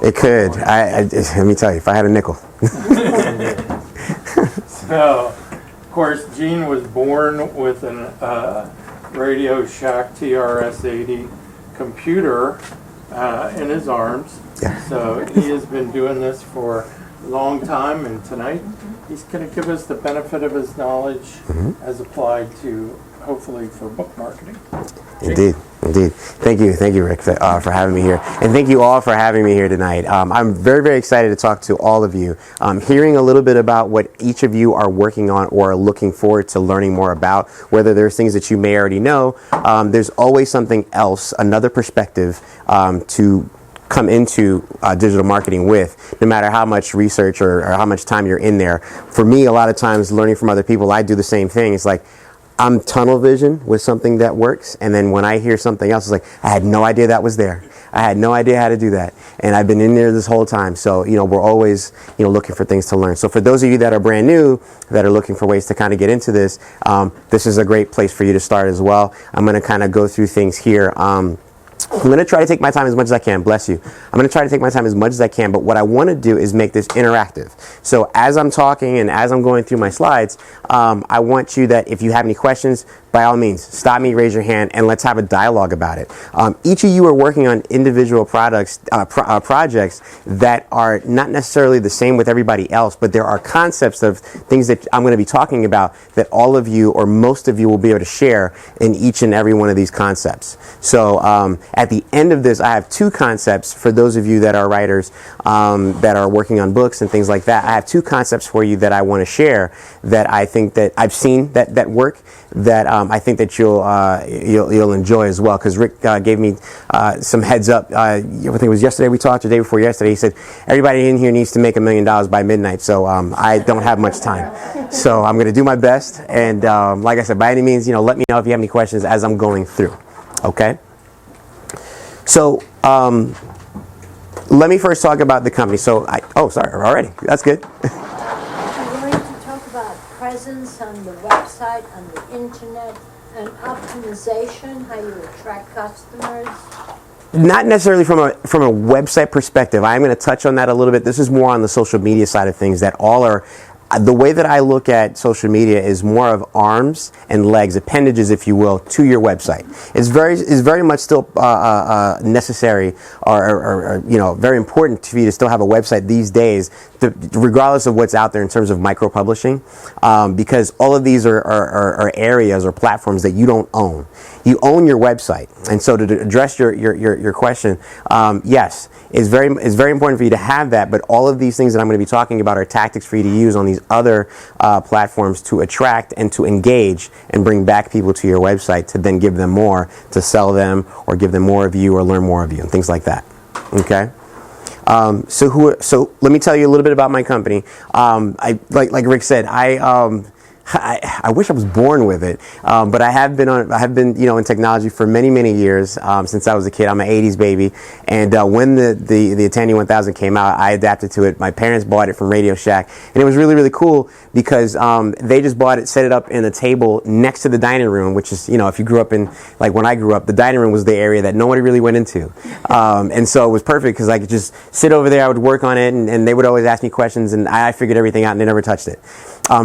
It could. Let me tell you, if I had a nickel. So, of course, Gene was born with an Radio Shack TRS-80 computer in his arms. Yeah. So he has been doing this for a long time, and tonight he's going to give us the benefit of his knowledge as applied to, hopefully, for book marketing. Indeed. Thank you, Rick, for having me here. And thank you all for having me here tonight. I'm very, very excited to talk to all of you. Hearing a little bit about what each of you are working on or are looking forward to learning more about, whether there's things that you may already know, there's always something else, another perspective to come into digital marketing with, no matter how much research or how much time you're in there. For me, a lot of times learning from other people, I do the same thing. It's like, I'm tunnel vision with something that works, and then when I hear something else, it's like, I had no idea that was there. I had no idea how to do that, and I've been in there this whole time. So, we're always, looking for things to learn. So for those of you that are brand new, that are looking for ways to kind of get into this, this is a great place for you to start as well. I'm going to kind of go through things here. I'm going to try to take my time as much as I can. Bless you. I'm going to try to take my time as much as I can, but what I want to do is make this interactive. So as I'm talking and as I'm going through my slides, I want you that if you have any questions, by all means, stop me, raise your hand, and let's have a dialogue about it. Each of you are working on individual projects that are not necessarily the same with everybody else, but there are concepts of things that I'm going to be talking about that all of you or most of you will be able to share in each and every one of these concepts. So at the end of this, I have two concepts for those of you that are writers that are working on books and things like that. I have two concepts for you that I want to share that I think that I've seen that work, that I think that you'll enjoy as well, because Rick gave me some heads up. I think it was yesterday we talked, or the day before yesterday. He said everybody in here needs to make $1 million by midnight, so I don't have much time. So I'm going to do my best, and like I said, by any means, let me know if you have any questions as I'm going through. Okay? So let me first talk about the company. So sorry, already. That's good. I'm going to talk about presence on the website, on the internet, and optimization, how you attract customers. Not necessarily from a website perspective. I'm going to touch on that a little bit. This is more on the social media side of things that all are. The way that I look at social media is more of arms and legs, appendages, if you will, to your website. It's very much still necessary or very important for you to still have a website these days, regardless of what's out there in terms of micro-publishing, because all of these are areas or platforms that you don't own. You own your website, and so to address your question, yes, it's very important for you to have that. But all of these things that I'm going to be talking about are tactics for you to use on these other platforms to attract and to engage and bring back people to your website to then give them more, to sell them or give them more of you or learn more of you and things like that. Okay. So let me tell you a little bit about my company. Like Rick said, I wish I was born with it, but I have been in technology for many years since I was a kid. I'm an '80s baby, and when the Tandy 1000 came out, I adapted to it. My parents bought it from Radio Shack, and it was really cool because they just bought it, set it up in a table next to the dining room, which is, if you grew up in, like when I grew up, the dining room was the area that nobody really went into, and so it was perfect because I could just sit over there. I would work on it, and they would always ask me questions, and I figured everything out, and they never touched it.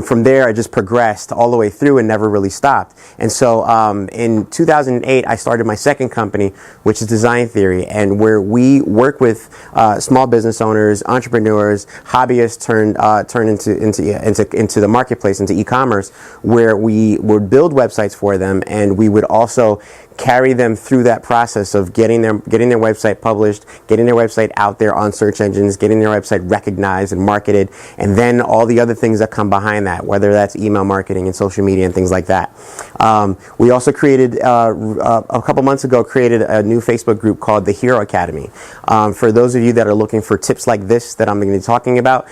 From there, I just progressed all the way through and never really stopped. And so in 2008, I started my second company, which is jpDesignTheory, and where we work with small business owners, entrepreneurs, hobbyists turn into the marketplace, into e-commerce, where we would build websites for them, and we would also carry them through that process of getting their website published, getting their website out there on search engines, getting their website recognized and marketed, and then all the other things that come behind that, whether that's email marketing and social media and things like that. We also created, a couple months ago, created a new Facebook group called the Hero Academy. For those of you that are looking for tips like this that I'm going to be talking about,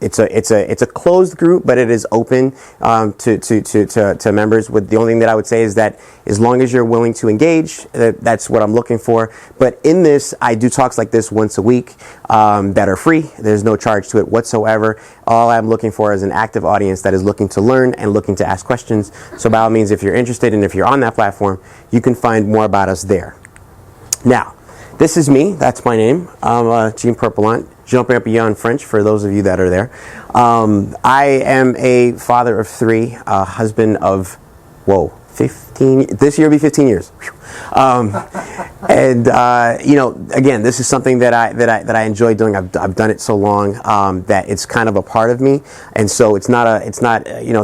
it's a closed group, but it is open to members. With the only thing that I would say is that as long as you're willing to engage, that's what I'm looking for. But in this, I do talks like this once a week that are free. There's no charge to it whatsoever. All I'm looking for is an active audience that is looking to learn and looking to ask questions. So by all means, if you're interested and if you're on that platform, you can find more about us there. Now, this is me. That's my name. I'm Jean Purplant, jumping up beyond French for those of you that are there. I am a father of 3, husband of, 15, this year will be 15 years. And again, this is something that I enjoy doing. I've done it so long that it's kind of a part of me, and so it's not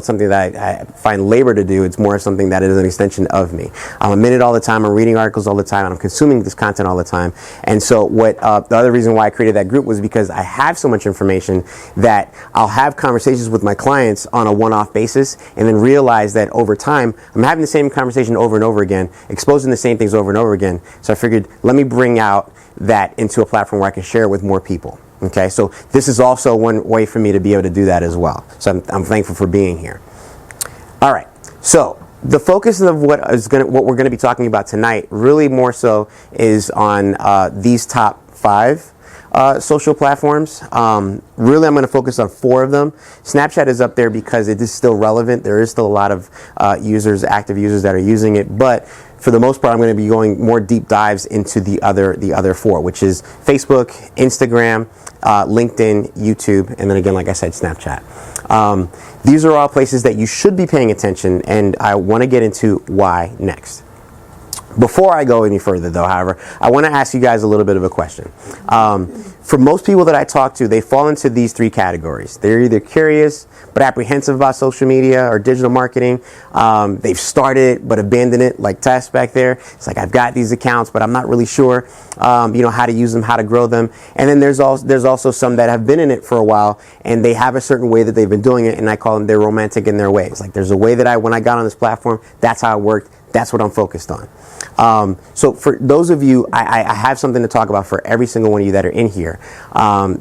something that I find labor to do. It's more something that is an extension of me. I'm in it all the time. I'm reading articles all the time, and I'm consuming this content all the time. And so the other reason why I created that group was because I have so much information that I'll have conversations with my clients on a one-off basis, and then realize that over time I'm having the same conversation over and over again, exposing the same things over and over again. So I figured, let me bring out that into a platform where I can share it with more people. Okay, so this is also one way for me to be able to do that as well. So I'm thankful for being here. All right, so the focus of what we're going to be talking about tonight really more so is on these top 5 social platforms. Really, I'm going to focus on 4 of them. Snapchat is up there because it is still relevant. There is still a lot of active users that are using it. But for the most part, I'm going to be going more deep dives into the other 4, which is Facebook, Instagram, LinkedIn, YouTube, and then again, like I said, Snapchat. These are all places that you should be paying attention, and I want to get into why next. Before I go any further, though, however, I want to ask you guys a little bit of a question. For most people that I talk to, they fall into these 3 categories. They're either curious but apprehensive about social media or digital marketing. They've started it but abandoned it, like Tess back there. It's like, I've got these accounts, but I'm not really sure, how to use them, how to grow them. And then there's also some that have been in it for a while, and they have a certain way that they've been doing it, and I call them, they're romantic in their ways. Like, there's a way that when I got on this platform, that's how it worked. That's what I'm focused on. So for those of you, I have something to talk about for every single one of you that are in here.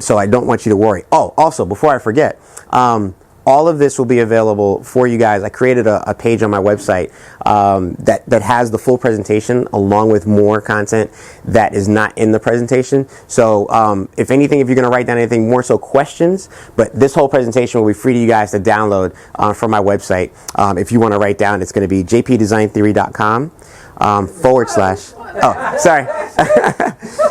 So I don't want you to worry. Oh, also, before I forget, all of this will be available for you guys. I created a page on my website that has the full presentation along with more content that is not in the presentation. So if anything, if you're going to write down anything, more so questions, but this whole presentation will be free to you guys to download from my website. If you want to write down, it's going to be jpDesignTheory.com / oh, sorry.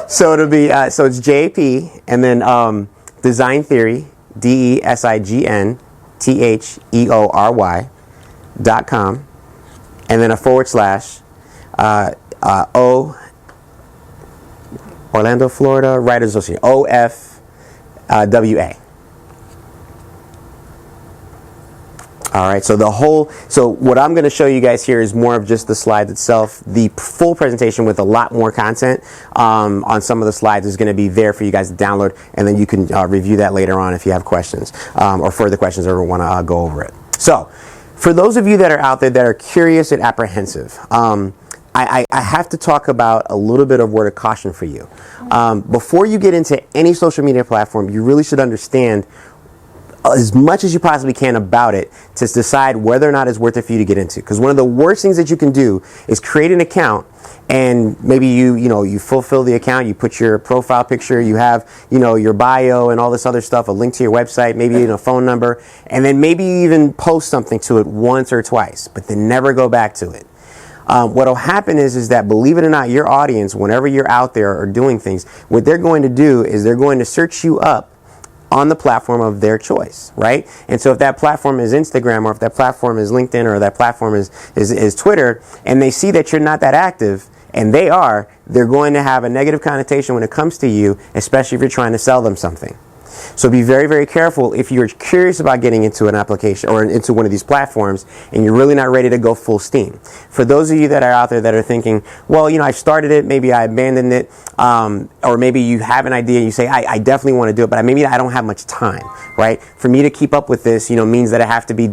So it'll be, so it's JP and then Design Theory, DESIGNTHEORY.com, and then a / Orlando, Florida Writers Association, OFWA. All right, so what I'm going to show you guys here is more of just the slides itself. The full presentation with a lot more content on some of the slides is going to be there for you guys to download, and then you can review that later on if you have questions or further questions or want to go over it. So, for those of you that are out there that are curious and apprehensive, I have to talk about a little bit of word of caution for you. Before you get into any social media platform, you really should understand as much as you possibly can about it to decide whether or not it's worth it for you to get into. Because one of the worst things that you can do is create an account, and maybe you fulfill the account, you put your profile picture, you have your bio and all this other stuff, a link to your website, maybe even a phone number, and then maybe you even post something to it once or twice, but then never go back to it. What will happen is that, believe it or not, your audience, whenever you're out there or doing things, what they're going to do is they're going to search you up on the platform of their choice, right? And so if that platform is Instagram, or if that platform is LinkedIn, or that platform is Twitter, and they see that you're not that active, and they're going to have a negative connotation when it comes to you, especially if you're trying to sell them something. So be very, very careful if you're curious about getting into an application or into one of these platforms and you're really not ready to go full steam. For those of you that are out there that are thinking, well, I started it, maybe I abandoned it, or maybe you have an idea and you say, I definitely want to do it, but maybe I don't have much time, right? For me to keep up with this, means that I have to be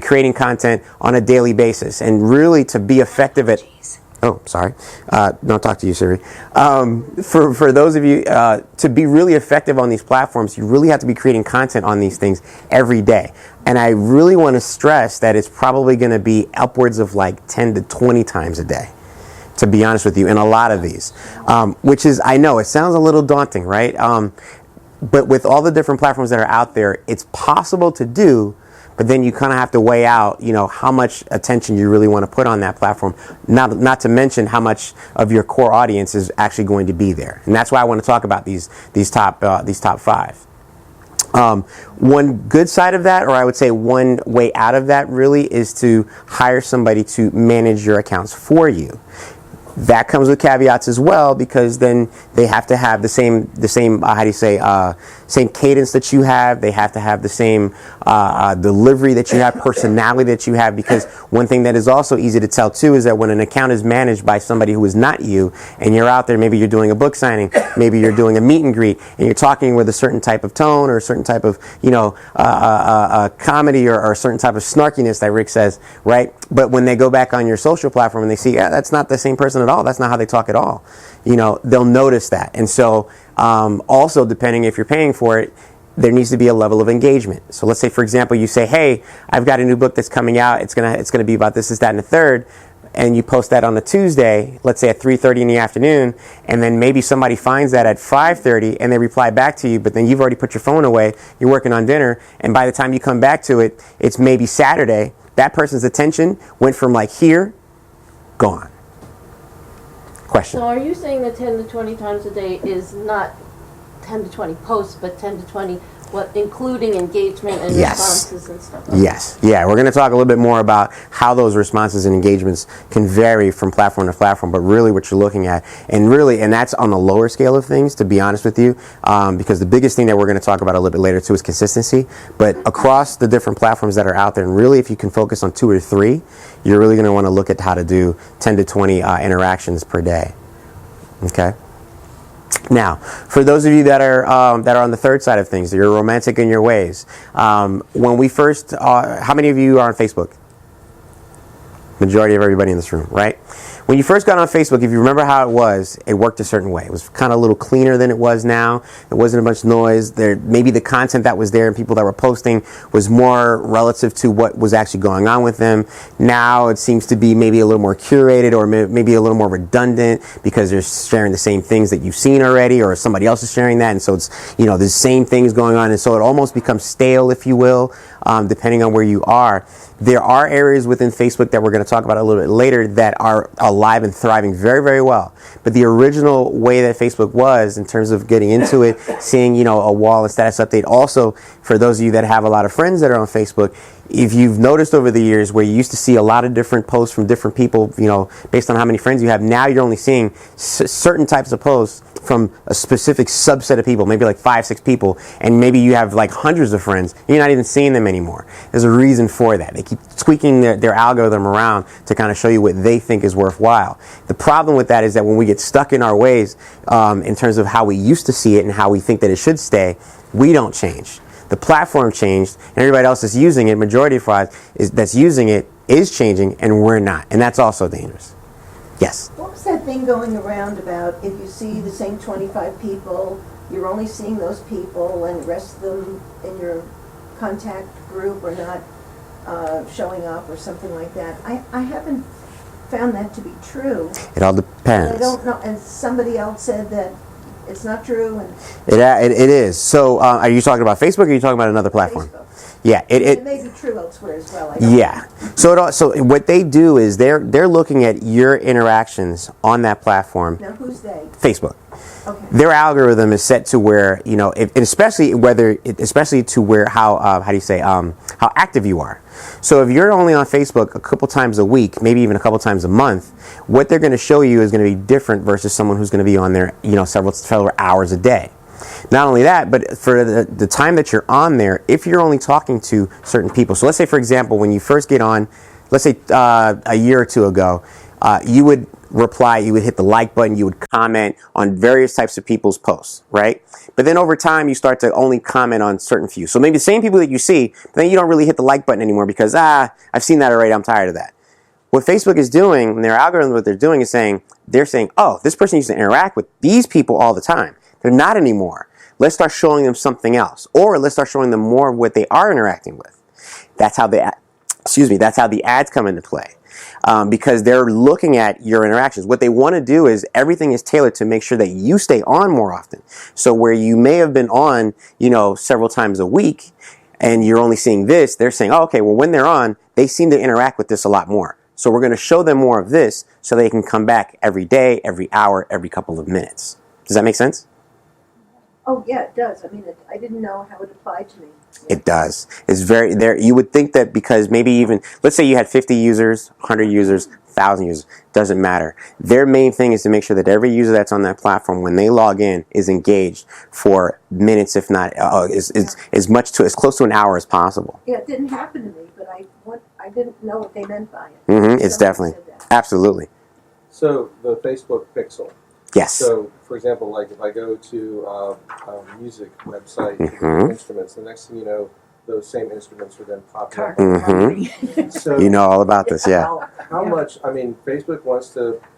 creating content on a daily basis, and really to be effective at. Oh, sorry. Don't talk to you, Siri. For those of you, to be really effective on these platforms, you really have to be creating content on these things every day. And I really want to stress that it's probably going to be upwards of like 10 to 20 times a day, to be honest with you, in a lot of these. Which is, I know, it sounds a little daunting, right? But with all the different platforms that are out there, it's possible to do, but then you kind of have to weigh out, you know, how much attention you really want to put on that platform. Not to mention how much of your core audience is actually going to be there, and that's why I want to talk about these top 5. One good side of that, or I would say one way out of that, really is to hire somebody to manage your accounts for you. That comes with caveats as well, because then they have to have the same same cadence that you have. They have to have the same delivery that you have, personality that you have, because one thing that is also easy to tell too is that when an account is managed by somebody who is not you, and you're out there, maybe you're doing a book signing, maybe you're doing a meet and greet, and you're talking with a certain type of tone or a certain type of, you know, comedy or a certain type of snarkiness that Rick says, right? But when they go back on your social platform and they see, yeah, that's not the same person at all, that's not how they talk at all, you know, they'll notice that. And so also, depending if you're paying for it, there needs to be a level of engagement. So let's say, for example, you say, hey, I've got a new book that's coming out, it's gonna be about this, that, and the third, and you post that on a Tuesday, let's say at 3:30 in the afternoon, and then maybe somebody finds that at 5:30 and they reply back to you, but then you've already put your phone away, you're working on dinner, and by the time you come back to it, it's maybe Saturday. That person's attention went from like here, gone. Question. So are you saying that 10 to 20 times a day is not 10 to 20 posts, but 10 to 20, including engagement and responses and stuff like that? Yes. Yeah, we're going to talk a little bit more about how those responses and engagements can vary from platform to platform, but really what you're looking at, and that's on the lower scale of things, to be honest with you, because the biggest thing that we're going to talk about a little bit later too is consistency. But across the different platforms that are out there, and really if you can focus on 2 or 3, you're really going to want to look at how to do 10 to 20 interactions per day. Okay? Now, for those of you that are on the third side of things, you're romantic in your ways. When we first, how many of you are on Facebook? Majority of everybody in this room, right? When you first got on Facebook, if you remember how it worked a certain way. It was kind of a little cleaner than it was now. There wasn't a bunch of noise. Maybe the content that was there and people that were posting was more relative to what was actually going on with them. Now it seems to be maybe a little more curated, or maybe a little more redundant, because they're sharing the same things that you've seen already, or somebody else is sharing that, and so it's, you know, the same things going on, and so it almost becomes stale, if you will, depending on where you are. There are areas within Facebook that we're going to talk about a little bit later that are alive and thriving very, very well. But the original way that Facebook was, in terms of getting into it, seeing, you know, a wall and status update. Also, for those of you that have a lot of friends that are on Facebook, if you've noticed over the years where you used to see a lot of different posts from different people, you know, based on how many friends you have, now you're only seeing certain types of posts from a specific subset of people, maybe like 5, 6 people, and maybe you have like hundreds of friends, and you're not even seeing them anymore. There's a reason for that. They keep tweaking their algorithm around to kind of show you what they think is worthwhile. The problem with that is that when we get stuck in our ways, in terms of how we used to see it and how we think that it should stay, we don't change. The platform changed, and everybody else that's using it, majority of us that's using it, is changing, and we're not. And that's also dangerous. Yes? What was that thing going around about if you see the same 25 people, you're only seeing those people, and the rest of them in your contact group are not showing up, or something like that? I haven't found that to be true. It all depends. I don't know, and somebody else said that it's not true. And it is. So are you talking about Facebook, or are you talking about another platform? Facebook. Yeah, it may be true elsewhere as well. I don't know. So what they do is they're looking at your interactions on that platform. Now, who's they? Facebook. Okay. Their algorithm is set to where, you know, especially to where how active you are. So if you're only on Facebook a couple times a week, maybe even a couple times a month, what they're going to show you is going to be different versus someone who's going to be on there, you know, several hours a day. Not only that, but for the time that you're on there, if you're only talking to certain people. So let's say, for example, when you first get on, let's say a year or two ago, you would reply, you would hit the like button, you would comment on various types of people's posts, right? But then over time, you start to only comment on certain few. So maybe the same people that you see, but then you don't really hit the like button anymore because, I've seen that already, I'm tired of that. What Facebook is doing, and their algorithm, what they're doing is they're saying, oh, this person used to interact with these people all the time. They're not anymore. Let's start showing them something else, or let's start showing them more of what they are interacting with. That's how that's how the ads come into play, because they're looking at your interactions. What they want to do is everything is tailored to make sure that you stay on more often. So where you may have been on, you know, several times a week, and you're only seeing this, they're saying, oh, okay, well, when they're on, they seem to interact with this a lot more. So we're going to show them more of this so they can come back every day, every hour, every couple of minutes. Does that make sense? Oh, yeah, it does. I mean, I didn't know how it applied to me. Yeah. It does. It's very there. You would think that because maybe even, let's say you had 50 users, 100 users, 1,000 users, doesn't matter. Their main thing is to make sure that every user that's on that platform, when they log in, is engaged for minutes, if not as close to an hour as possible. Yeah, it didn't happen to me, but I didn't know what they meant by it. It's Somebody definitely, said that. absolutely. So the Facebook Pixel. Yes. So, for example, like if I go to a music website, Mhm. instruments, the next thing you know, those same instruments are then popping up. Mhm. So, You know all about this, yeah. how much? I mean, Facebook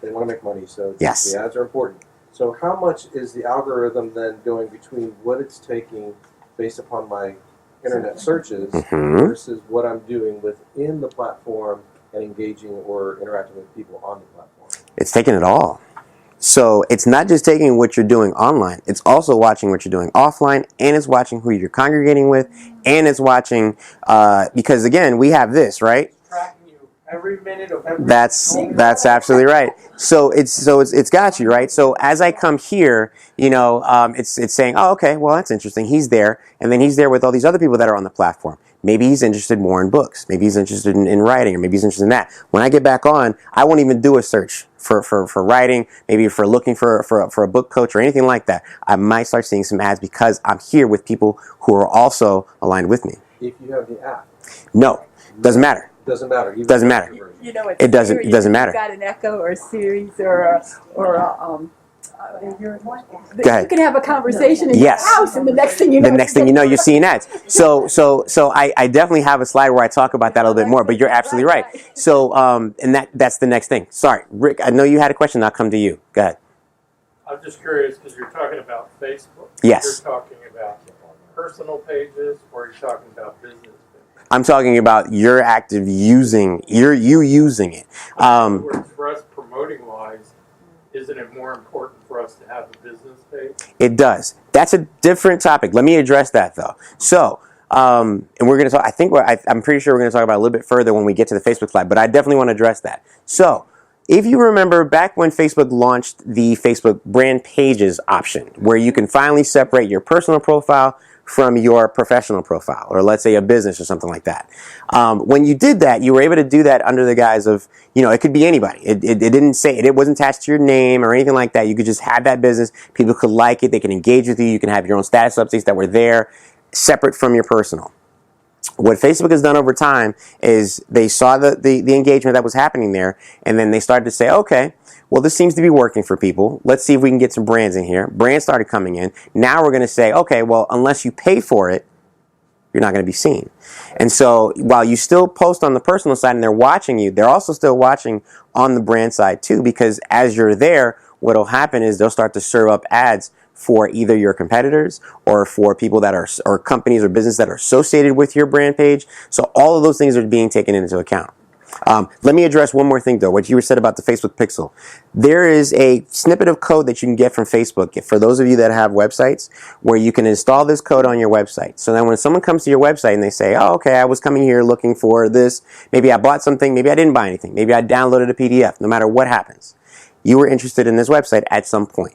they want to make money, so Yes. the ads are important. So, how much is the algorithm then doing between what it's taking based upon my internet searches Mhm. versus what I'm doing within the platform and engaging or interacting with people on the platform? It's taking it all. So it's not just taking what you're doing online, it's also watching what you're doing offline, and it's watching who you're congregating with, and it's watching, because again, we have this, right? Tracking you every minute of every. That's absolutely right. So it's got you, right? So as I come here, it's saying, oh, okay, well, that's interesting. He's there, and then he's there with all these other people that are on the platform. Maybe he's interested more in books. Maybe he's interested in writing, or maybe he's interested in that. When I get back on, I won't even do a search for writing, maybe for looking for a book coach or anything like that. I might start seeing some ads because I'm here with people who are also aligned with me. If you have the app, No, doesn't matter. doesn't matter. Even Doesn't the matter. version. You know, It doesn't matter. You've got an Echo or a Series or Go ahead. you can have a conversation in Yes. your house, and the next thing you know, The next thing you know, you're seeing ads. So I definitely have a slide where I talk about that a little bit more, but you're absolutely right. So, and that's the next thing. Sorry, Rick, I know you had a question. I'll come to you. Go ahead. I'm just curious because you're talking about Facebook. Yes. You're talking about personal pages, or you're talking about business pages. I'm talking about you're active using, you using it. In other words, for us promoting wise, isn't it more important for us to have a business page? It does. That's a different topic. Let me address that though. So, and we're going to talk, I'm pretty sure we're going to talk about it a little bit further when we get to the Facebook slide, but I definitely want to address that. So, if you remember back when Facebook launched the Facebook brand pages option, where you can finally separate your personal profile from your professional profile, or let's say a business or something like that. When you did that, you were able to do that under the guise of, it could be anybody. It didn't say, it wasn't attached to your name or anything like that. You could just have that business. People could like it. They can engage with you. You can have your own status updates that were there, separate from your personal. What Facebook has done over time is they saw the engagement that was happening there, and then they started to say, okay, well, this seems to be working for people. Let's see if we can get some brands in here. Brands started coming in. Now we're going to say, okay, well, unless you pay for it, you're not going to be seen. And so while you still post on the personal side and they're watching you, they're also still watching on the brand side too, because as you're there, what will happen is they'll start to serve up ads for either your competitors or for people that are, or companies or business that are associated with your brand page. So all of those things are being taken into account. Let me address one more thing though, what you said about the Facebook Pixel. There is a snippet of code that you can get from Facebook for those of you that have websites where you can install this code on your website. So then when someone comes to your website and they say, oh, okay, I was coming here looking for this. Maybe I bought something. Maybe I didn't buy anything. Maybe I downloaded a PDF. No matter what happens, you were interested in this website at some point.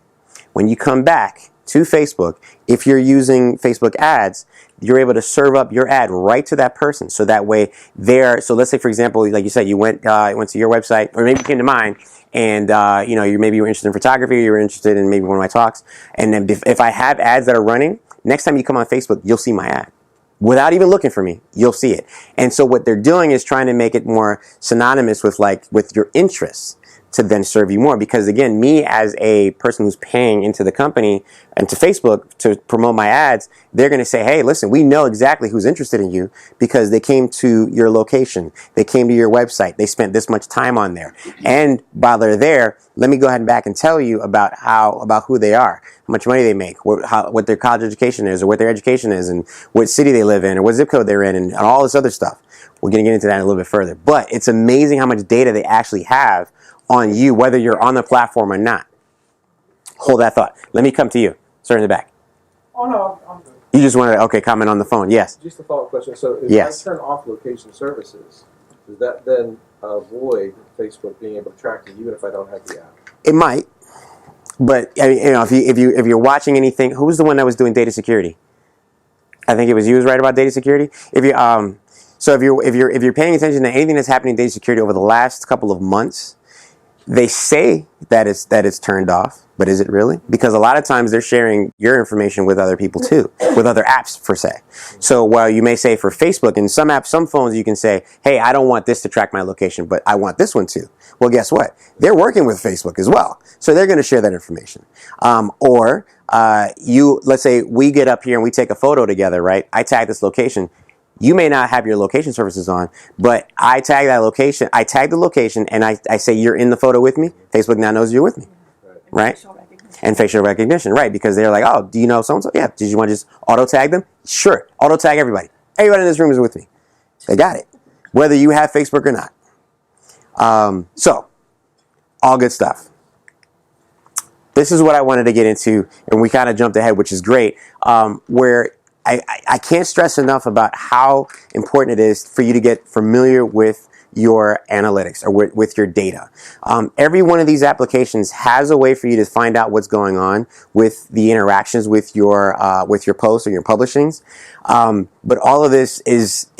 When you come back to Facebook, if you're using Facebook ads, you're able to serve up your ad right to that person. So that way so let's say, for example, like you said, you went to your website, or maybe you came to mine, and maybe you were interested in photography, you were interested in maybe one of my talks. And then if I have ads that are running, next time you come on Facebook, you'll see my ad. Without even looking for me, you'll see it. And so what they're doing is trying to make it more synonymous with your interests, to then serve you more. Because again, me as a person who's paying into the company and to Facebook to promote my ads, they're going to say, hey, listen, we know exactly who's interested in you because they came to your location. They came to your website. They spent this much time on there. And while they're there, let me go ahead and back and tell you about who they are, how much money they make, what their college education is, or what their education is, and what city they live in, or what zip code they're in, and all this other stuff. We're going to get into that a little bit further. But it's amazing how much data they actually have on you, whether you're on the platform or not. Hold that thought. Let me come to you. Sir in the back. Oh no, I'm good. You just want to, okay, comment on the phone. Yes. Just a follow-up question. So if Yes. I turn off location services, does that then avoid Facebook being able to track me even if I don't have the app? It might. But I mean, if you're watching anything, who was the one that was doing data security? I think it was you. Was right about data security. If you're paying attention to anything that's happening in data security over the last couple of months, they say that it's turned off, but is it really? Because a lot of times they're sharing your information with other people too, with other apps per se. So while you may say for Facebook, in some apps, some phones, you can say, hey, I don't want this to track my location, but I want this one too. Well, guess what? They're working with Facebook as well. So they're going to share that information. Let's say we get up here and we take a photo together, right? I tag this location. You may not have your location services on, but I tag that location. I tag the location and I say you're in the photo with me. Facebook now knows you're with me, right? And facial recognition, right? Because they're like, oh, do you know so-and-so? Yeah. Did you want to just auto tag them? Sure. Auto tag everybody. Everybody in this room is with me. They got it. Whether you have Facebook or not. So, all good stuff. This is what I wanted to get into, and we kind of jumped ahead, which is great, where I can't stress enough about how important it is for you to get familiar with your analytics or with your data. Every one of these applications has a way for you to find out what's going on with the interactions with your posts or your publishings. But all of this is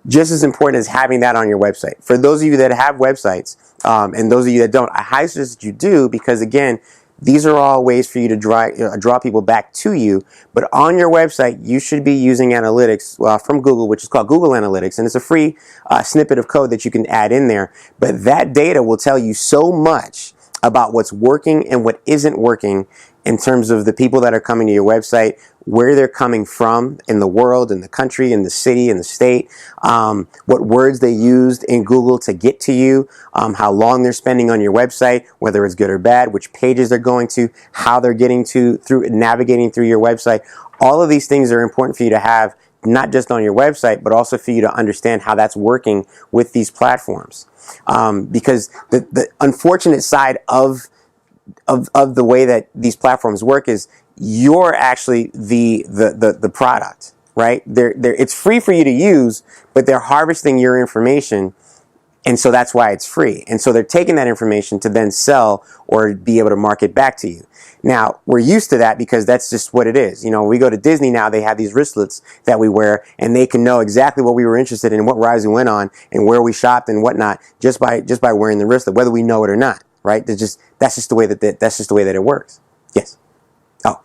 just as important as having that on your website. For those of you that have websites, and those of you that don't, I highly suggest that you do, because again, these are all ways for you to draw people back to you. But on your website, you should be using analytics from Google, which is called Google Analytics. And it's a free snippet of code that you can add in there. But that data will tell you so much about what's working and what isn't working in terms of the people that are coming to your website, where they're coming from in the world, in the country, in the city, in the state, what words they used in Google to get to you, how long they're spending on your website, whether it's good or bad, which pages they're going to, how they're getting navigating through your website. All of these things are important for you to have, not just on your website, but also for you to understand how that's working with these platforms. Because the unfortunate side of the way that these platforms work is you're actually the product, right? It's free for you to use, but they're harvesting your information, and so that's why it's free. And so they're taking that information to then sell or be able to market back to you. Now, we're used to that because that's just what it is. You know, when we go to Disney now, they have these wristlets that we wear, and they can know exactly what we were interested in, what rides we went on, and where we shopped and whatnot, just by wearing the wristlet, whether we know it or not. Right? That's just the way that it works. Yes. Oh.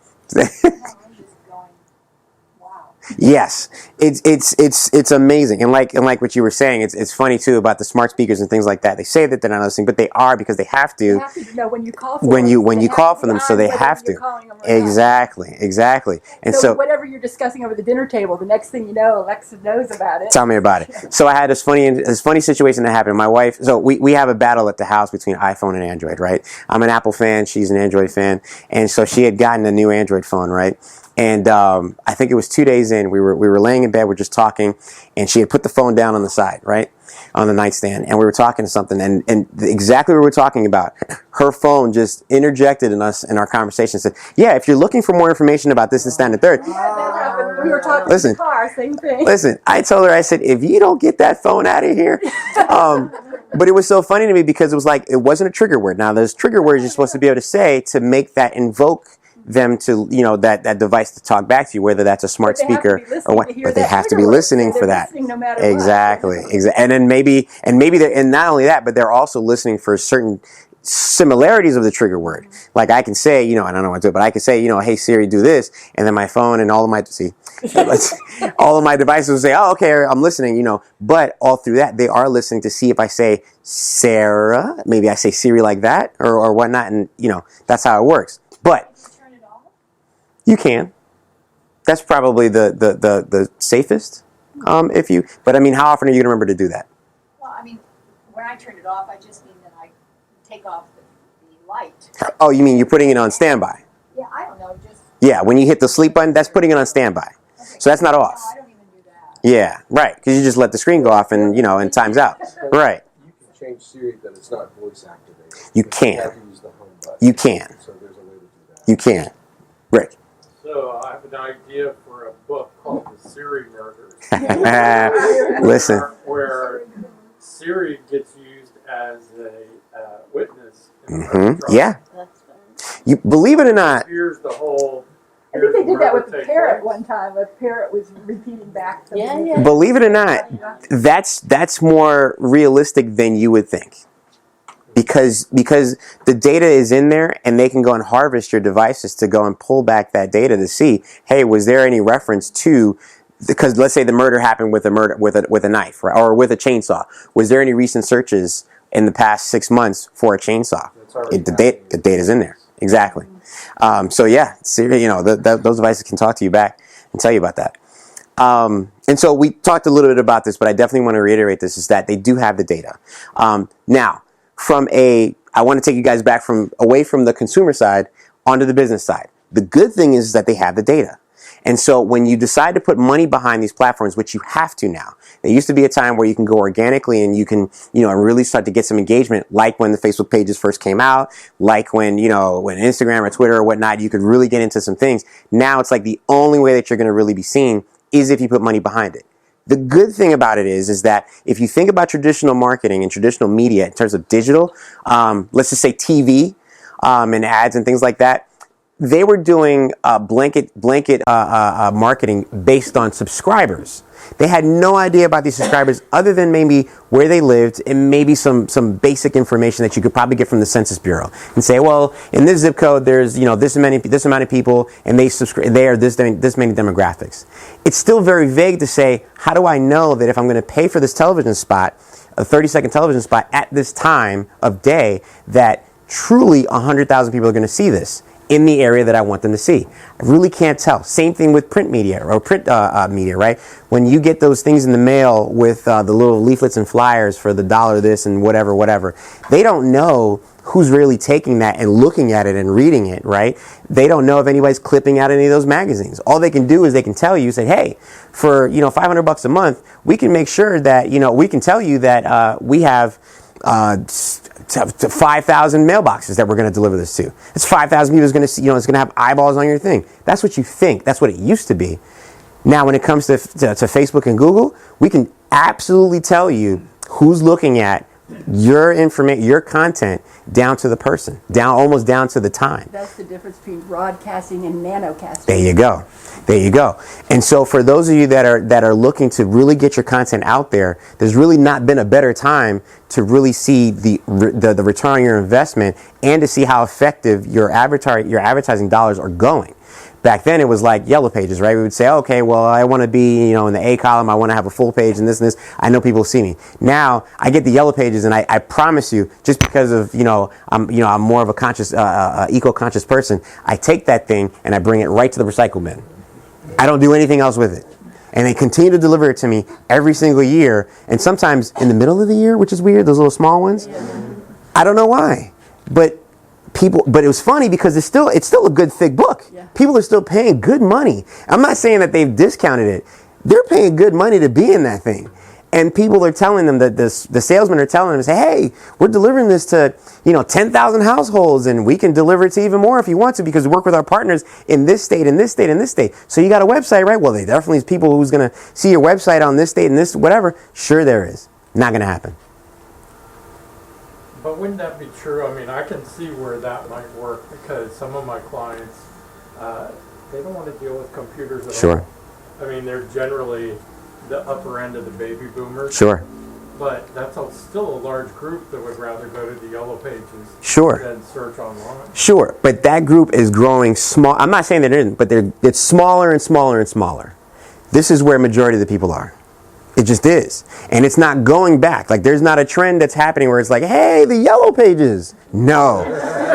Yes, it's amazing, and like what you were saying, it's funny too about the smart speakers and things like that. They say that they're not listening, but they are, because they have to. You have to know when you call for when them. you call for them, so they have to. Exactly. And so whatever you're discussing over the dinner table, the next thing you know, Alexa knows about it. Tell me about it. So I had this funny situation that happened. My wife, so we have a battle at the house between iPhone and Android, right? I'm an Apple fan, she's an Android fan, and so she had gotten a new Android phone, right? And I think it was 2 days in, we were laying in bed, we're just talking, and she had put the phone down on the side, right, on the nightstand, and we were talking to something, and exactly what we were talking about, her phone just interjected in our conversation and said, yeah, if you're looking for more information about this, that, and the third. We were talking in the car, same thing. Listen, I told her, I said, if you don't get that phone out of here. But it was so funny to me because it was like, it wasn't a trigger word. Now, there's trigger words you're supposed to be able to say to make that invoke them to, that device to talk back to you, whether that's a smart speaker or what, but they have to be listening for that. No Exactly. And then maybe and not only that, but they're also listening for certain similarities of the trigger word. Like I can say, I don't know what to do, but I can say, hey Siri, do this, and then my phone and all of my devices will say, oh, okay, I'm listening, but all through that, they are listening to see if I say Sarah, maybe I say Siri like that or whatnot, and that's how it works. But you can. That's probably the safest. But I mean, how often are you going to remember to do that? Well, I mean, when I turn it off, I just mean that I take off the light. Oh, you mean you're putting it on standby? Yeah, I don't know, just. Yeah, when you hit the sleep button, that's putting it on standby. Okay. So that's not off. No, I don't even do that. Yeah, right, because you just let the screen go off and, and time's out. Right. You can change Siri that it's not voice activated. You can. You have to use the home button. You can. So there's a way to do that. You can. Rick. So I have an idea for a book called The Siri Murders. Listen. Where Siri gets used as a witness in the trial. Yeah. That's fine. You believe it or not, Here's the whole. I think they did that with the the parrot one time. A parrot was repeating back. Yeah. believe it or not, that's more realistic than you would think. Because the data is in there and they can go and harvest your devices to go and pull back that data to see, hey, was there any reference to, because let's say the murder happened with a knife, right, or with a chainsaw. Was there any recent searches in the past 6 months for a chainsaw? The data's in there. Exactly. So yeah, those devices can talk to you back and tell you about that. And so we talked a little bit about this, but I definitely want to reiterate this, is that they do have the data. Now, I want to take you guys back away from the consumer side onto the business side. The good thing is that they have the data. And so when you decide to put money behind these platforms, which you have to now, there used to be a time where you can go organically and you can, really start to get some engagement, like when the Facebook pages first came out, like when Instagram or Twitter or whatnot, you could really get into some things. Now it's like the only way that you're going to really be seen is if you put money behind it. The good thing about it is that if you think about traditional marketing and traditional media in terms of digital, let's just say TV and ads and things like that, they were doing blanket marketing based on subscribers. They had no idea about these subscribers other than maybe where they lived and maybe some basic information that you could probably get from the Census Bureau and say, well, in this zip code, there's this amount of people and they are this many demographics. It's still very vague to say, how do I know that if I'm going to pay for this television spot, a 30-second television spot at this time of day, that truly 100,000 people are going to see this in the area that I want them to see? I really can't tell. Same thing with print media or print media, right? When you get those things in the mail with the little leaflets and flyers for the $1 this and whatever, they don't know who's really taking that and looking at it and reading it, right? They don't know if anybody's clipping out any of those magazines. All they can do is they can tell you, say, hey, for $500 a month, we can make sure that we can tell you that we have to 5,000 mailboxes that we're going to deliver this to. It's 5,000 people is going to see, it's going to have eyeballs on your thing. That's what you think. That's what it used to be. Now, when it comes to Facebook and Google, we can absolutely tell you who's looking at your information, your content, down to the person, almost down to the time. That's the difference between broadcasting and nanocasting. There you go. And so for those of you that are looking to really get your content out there, there's really not been a better time to really see the return on your investment and to see how effective your advertising dollars are going. Back then, it was like Yellow Pages, right? We would say, okay, well, I want to be, in the A column. I want to have a full page and this and this. I know people see me. Now, I get the Yellow Pages, and I promise you, just because of, I'm more of a conscious, eco-conscious person, I take that thing and I bring it right to the recycle bin. I don't do anything else with it. And they continue to deliver it to me every single year, and sometimes in the middle of the year, which is weird, those little small ones. I don't know why, but it was funny because it's still a good thick book. Yeah. People are still paying good money. I'm not saying that they've discounted it. They're paying good money to be in that thing. And people are telling them that the salesmen are telling them, say, hey, we're delivering this to 10,000 households, and we can deliver it to even more if you want to, because we work with our partners in this state, in this state, in this state. So you got a website, right? Well, there definitely is people who's going to see your website on this state and this whatever. Sure, there is. Not going to happen. But wouldn't that be true? I mean, I can see where that might work, because some of my clients, they don't want to deal with computers at all. Sure. I mean, they're generally the upper end of the baby boomers. Sure. But that's still a large group that would rather go to the Yellow Pages sure. than search online. Sure, but that group is growing small. I'm not saying that it isn't, but it's smaller and smaller and smaller. This is where majority of the people are. It just is. And it's not going back. Like, there's not a trend that's happening where it's like, hey, the Yellow Pages. No.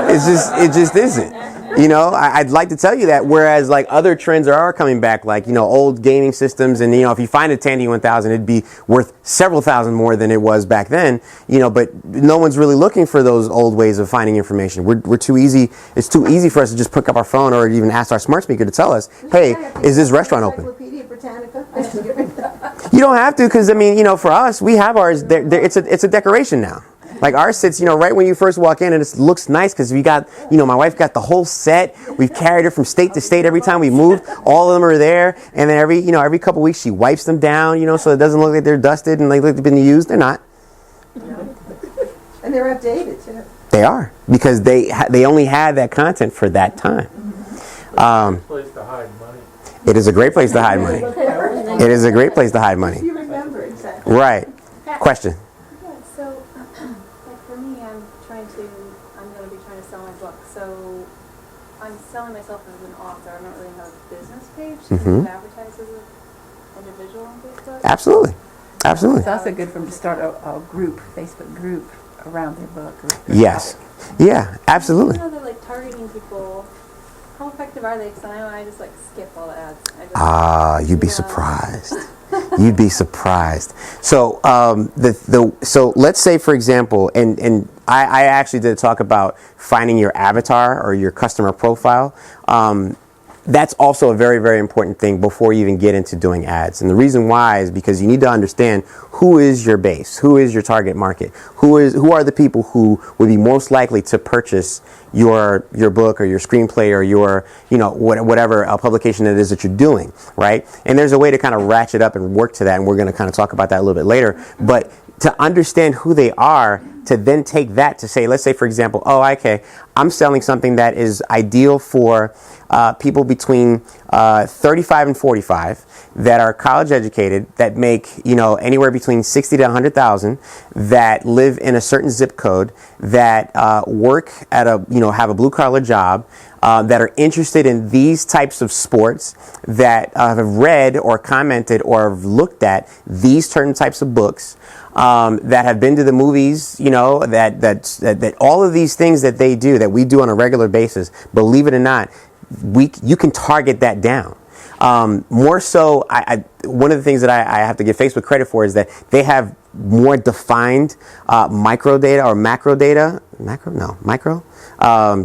It just isn't. I'd like to tell you that, whereas like other trends are coming back, like, old gaming systems, and if you find a Tandy 1000, it'd be worth several thousand more than it was back then, but no one's really looking for those old ways of finding information. We're too easy. It's too easy for us to just pick up our phone or even ask our smart speaker to tell us, hey, is this restaurant open? You don't have to, because for us, we have ours. It's a decoration now. Like ours sits, right when you first walk in, and it looks nice because we got, my wife got the whole set. We've carried her from state to state every time we moved. All of them are there, and then every couple weeks she wipes them down, so it doesn't look like they're dusted and like they've been used. They're not. And they're updated too. They are, because they only had that content for that time. Place to hide money. It is a great place to hide money. It is a great place to hide money. You remember exactly. Right. Question. Yeah, so, like for me, I'm going to be trying to sell my book. So I'm selling myself as an author. I don't really have a business page. Can you advertise as an individual on Facebook? Absolutely. Absolutely. It's also good for them to start a group, Facebook group around their book. Or their Yes. topic. Yeah, absolutely. I know they're like targeting people. How effective are they? Because I know I just like skip all the ads. You'd be surprised. You'd be surprised. So, so let's say, for example, and I actually did talk about finding your avatar or your customer profile. That's also a very, very important thing before you even get into doing ads. And the reason why is because you need to understand who is your base, who is your target market, who are the people who would be most likely to purchase your book or your screenplay or your, whatever publication it is that you're doing, right? And there's a way to kind of ratchet up and work to that, and we're going to kind of talk about that a little bit later. But to understand who they are, to then take that to say, let's say, for example, I'm selling something that is ideal for people between 35 and 45 that are college educated, that make, anywhere between 60 to 100,000, that live in a certain zip code, that work at have a blue collar job, that are interested in these types of sports, that have read or commented or have looked at these certain types of books, that have been to the movies, that all of these things that they do, that we do on a regular basis, believe it or not, you can target that down. More so, one of the things that I have to give Facebook credit for is that they have more defined micro data or macro data. Micro?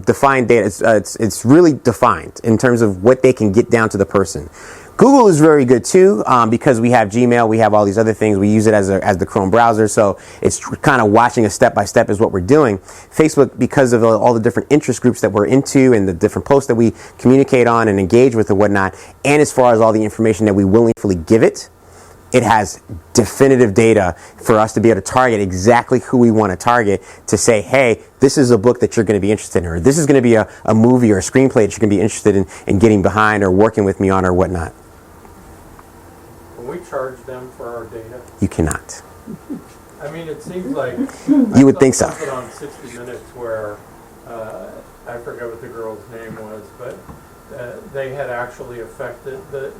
Defined data. It's really defined in terms of what they can get down to the person. Google is very good too, because we have Gmail, we have all these other things. We use it as the Chrome browser, so it's kind of watching a step by step is what we're doing. Facebook, because of all the different interest groups that we're into and the different posts that we communicate on and engage with and whatnot, and as far as all the information that we willingly give it, it has definitive data for us to be able to target exactly who we want to target, to say, hey, this is a book that you're going to be interested in, or this is going to be a movie or a screenplay that you're going to be interested in getting behind or working with me on or whatnot. Can we charge them for our data? You cannot. I mean, it seems like You would think so. Something on 60 Minutes where I forget what the girl's name was, but they had actually affected the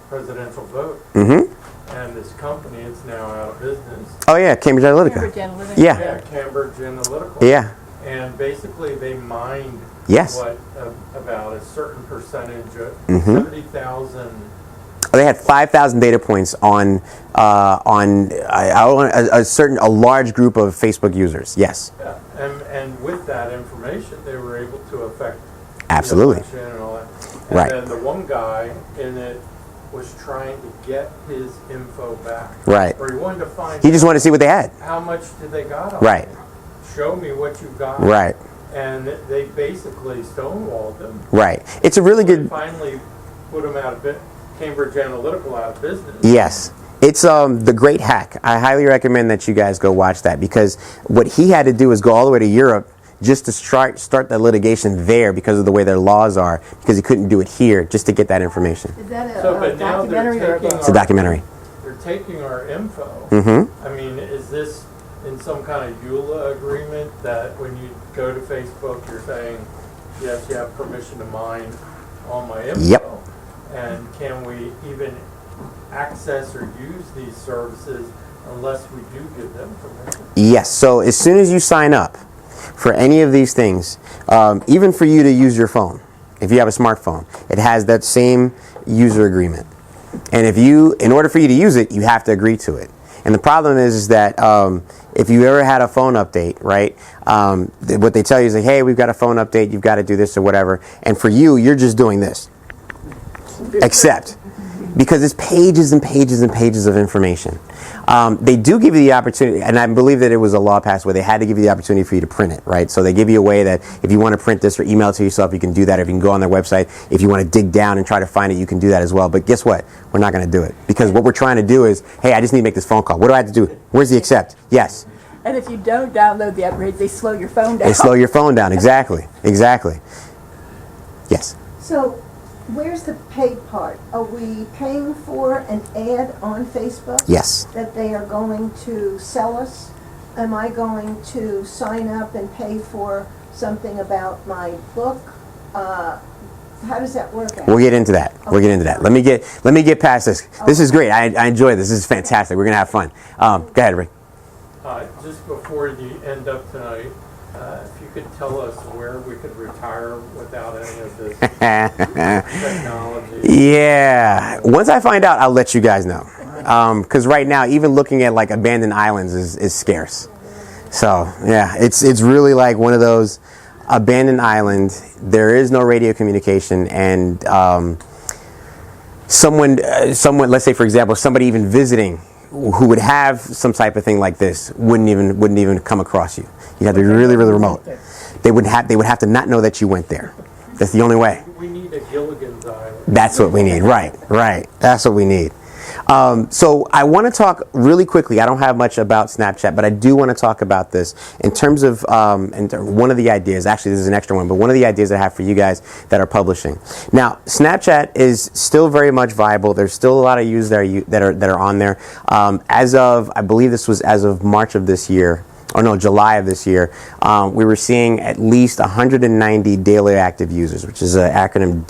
presidential vote. And this company is now out of business. Oh yeah, Cambridge Analytica. Cambridge Analytica. Yeah. Cambridge Analytica. Yeah. And basically they mined Yes. about a certain percentage of 70,000. They had 5,000 data points on a large group of Facebook users. Yes. Yeah. And with that information, they were able to affect Absolutely. the election and all that. And Right. then the one guy in it was trying to get his info back. Right. Or he wanted to find He just wanted to see what they had. how much did they got on Right. it. Show me what you got. Right. And they basically stonewalled them. Right. It's a really They good. finally put them out of Cambridge Analytica out of business. Yes. It's The Great Hack. I highly recommend that you guys go watch that, because what he had to do is go all the way to Europe just to start the litigation there because of the way their laws are, because he couldn't do it here just to get that information. Is that But now they're documentary or a taking book? It's a documentary. They're taking our info. Mm-hmm. I mean, is this in some kind of EULA agreement that when you go to Facebook, you're saying, yes, you have permission to mine all my info? Yep. And can we even access or use these services unless we do give them permission? Yes. So as soon as you sign up for any of these things, even for you to use your phone, if you have a smartphone, it has that same user agreement. And in order for you to use it, you have to agree to it. And the problem is that if you ever had a phone update, right, what they tell you is like, hey, we've got a phone update, you've got to do this or whatever. And for you, you're just doing this. Except because it's pages and pages and pages of information. They do give you the opportunity, and I believe that it was a law passed where they had to give you the opportunity for you to print it, right? So they give you a way that if you want to print this or email it to yourself, you can do that. If you can go on their website, if you want to dig down and try to find it, you can do that as well. But guess what? We're not going to do it, because what we're trying to do is, hey, I just need to make this phone call. What do I have to do? Where's the accept? Yes. And if you don't download the upgrades, they slow your phone down. They slow your phone down. Exactly. Exactly. Yes. So, where's the paid part? Are we paying for an ad on Facebook? Yes. That they are going to sell us? Am I going to sign up and pay for something about my book? How does that work out? We'll get into that. We'll get into that. Let me get past this. This is great. I enjoy this. This is fantastic. We're gonna have fun. Go ahead, Rick. Just before you end up tonight, if you could tell us where we could retire without any of this technology. Yeah. Once I find out, I'll let you guys know. Because right now, even looking at like abandoned islands is scarce. So yeah, it's really like one of those abandoned island. There is no radio communication, and someone, let's say for example, somebody even visiting who would have some type of thing like this wouldn't even come across you. You have to be really, really remote. They would have to not know that you went there. That's the only way. We need a Gilligan's Island. That's what we need. Right. That's what we need. So I want to talk really quickly. I don't have much about Snapchat, but I do want to talk about this in terms of one of the ideas. Actually, this is an extra one, but one of the ideas I have for you guys that are publishing. Now, Snapchat is still very much viable. There's still a lot of users that are on there. As of, I believe this was as of March of this year. Or no, July of this year, we were seeing at least 190 daily active users, which is an acronym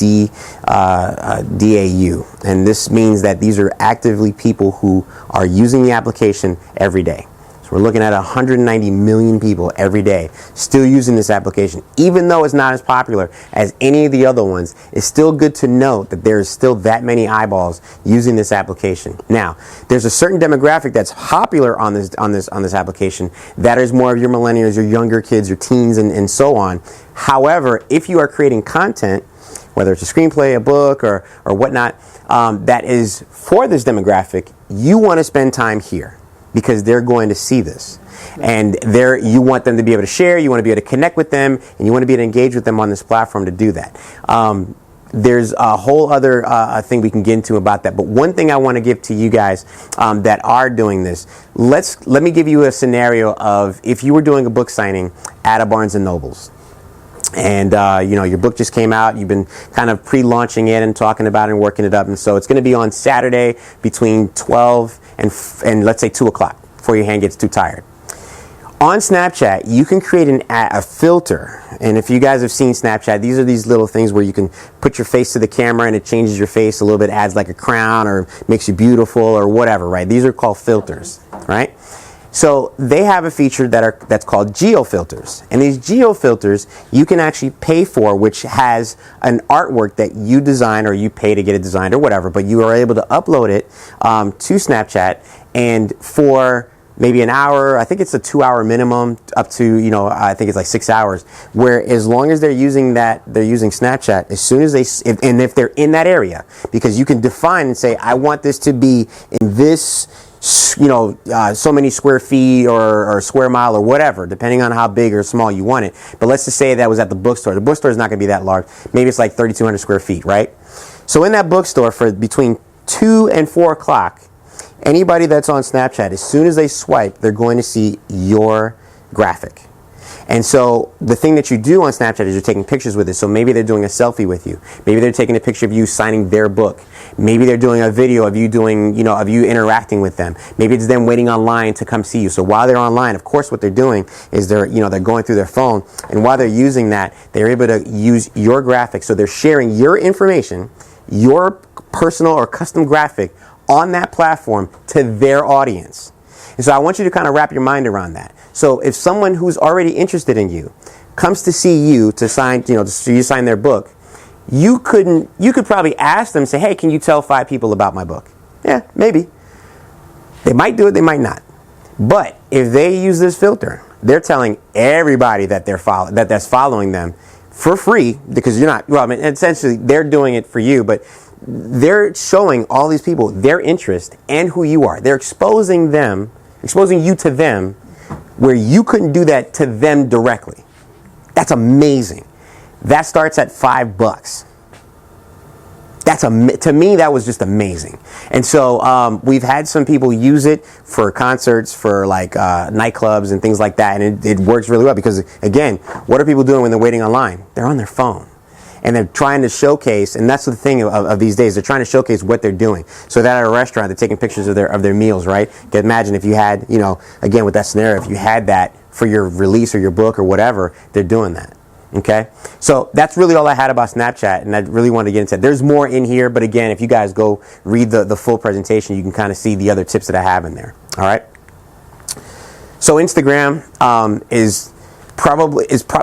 DAU. And this means that these are actively people who are using the application every day. So we're looking at 190 million people every day still using this application. Even though it's not as popular as any of the other ones, it's still good to note that there's still that many eyeballs using this application. Now, there's a certain demographic that's popular on this application that is more of your millennials, your younger kids, your teens, and so on. However, if you are creating content, whether it's a screenplay, a book, or whatnot, that is for this demographic, you want to spend time here, because they're going to see this. And you want them to be able to share, you want to be able to connect with them, and you want to be able to engage with them on this platform to do that. There's a whole other thing we can get into about that. But one thing I want to give to you guys that are doing this, let me give you a scenario of if you were doing a book signing at a Barnes & Noble's. And your book just came out. You've been kind of pre-launching it and talking about it and working it up. And so it's going to be on Saturday between 12 and let's say 2 o'clock before your hand gets too tired. On Snapchat, you can create a filter. And if you guys have seen Snapchat, these are these little things where you can put your face to the camera and it changes your face a little bit, adds like a crown or makes you beautiful or whatever, right? These are called filters, right? So they have a feature that's called geo filters. And these geo filters you can actually pay for, which has an artwork that you design or you pay to get it designed or whatever, but you are able to upload it to Snapchat, and for maybe an hour, I think it's a 2-hour minimum, up to, I think it's like 6 hours, where as long as they're using Snapchat, as soon as if they're in that area, because you can define and say, I want this to be in this, so many square feet or square mile or whatever, depending on how big or small you want it. But let's just say that was at the bookstore. The bookstore is not going to be that large. Maybe it's like 3,200 square feet, right? So in that bookstore, for between 2 and 4 o'clock, anybody that's on Snapchat, as soon as they swipe, they're going to see your graphic. And so the thing that you do on Snapchat is you're taking pictures with it. So maybe they're doing a selfie with you. Maybe they're taking a picture of you signing their book. Maybe they're doing a video of you of you interacting with them. Maybe it's them waiting online to come see you. So while they're online, of course, what they're doing is they're going through their phone. And while they're using that, they're able to use your graphic. So they're sharing your information, your personal or custom graphic on that platform to their audience. And so I want you to kind of wrap your mind around that. So if someone who's already interested in you comes to see you to sign, to see you sign their book, you could probably ask them, say, hey, can you tell 5 people about my book? Yeah, maybe. They might do it, they might not. But if they use this filter, they're telling everybody that that's following them for free, because you're not, essentially they're doing it for you, but they're showing all these people their interest and who you are. They're exposing you to them where you couldn't do that to them directly. That's amazing. That starts at $5. To me, that was just amazing. And so we've had some people use it for concerts, for like nightclubs and things like that, and it works really well because, again, what are people doing when they're waiting online? They're on their phone. And they're trying to showcase, and that's the thing of these days, they're trying to showcase what they're doing. So that at a restaurant, they're taking pictures of their meals, right? You can imagine if you had, again, with that scenario, if you had that for your release or your book or whatever, they're doing that. Okay, so that's really all I had about Snapchat, and I really wanted to get into it. There's more in here, but again, if you guys go read the full presentation, you can kind of see the other tips that I have in there. All right. So Instagram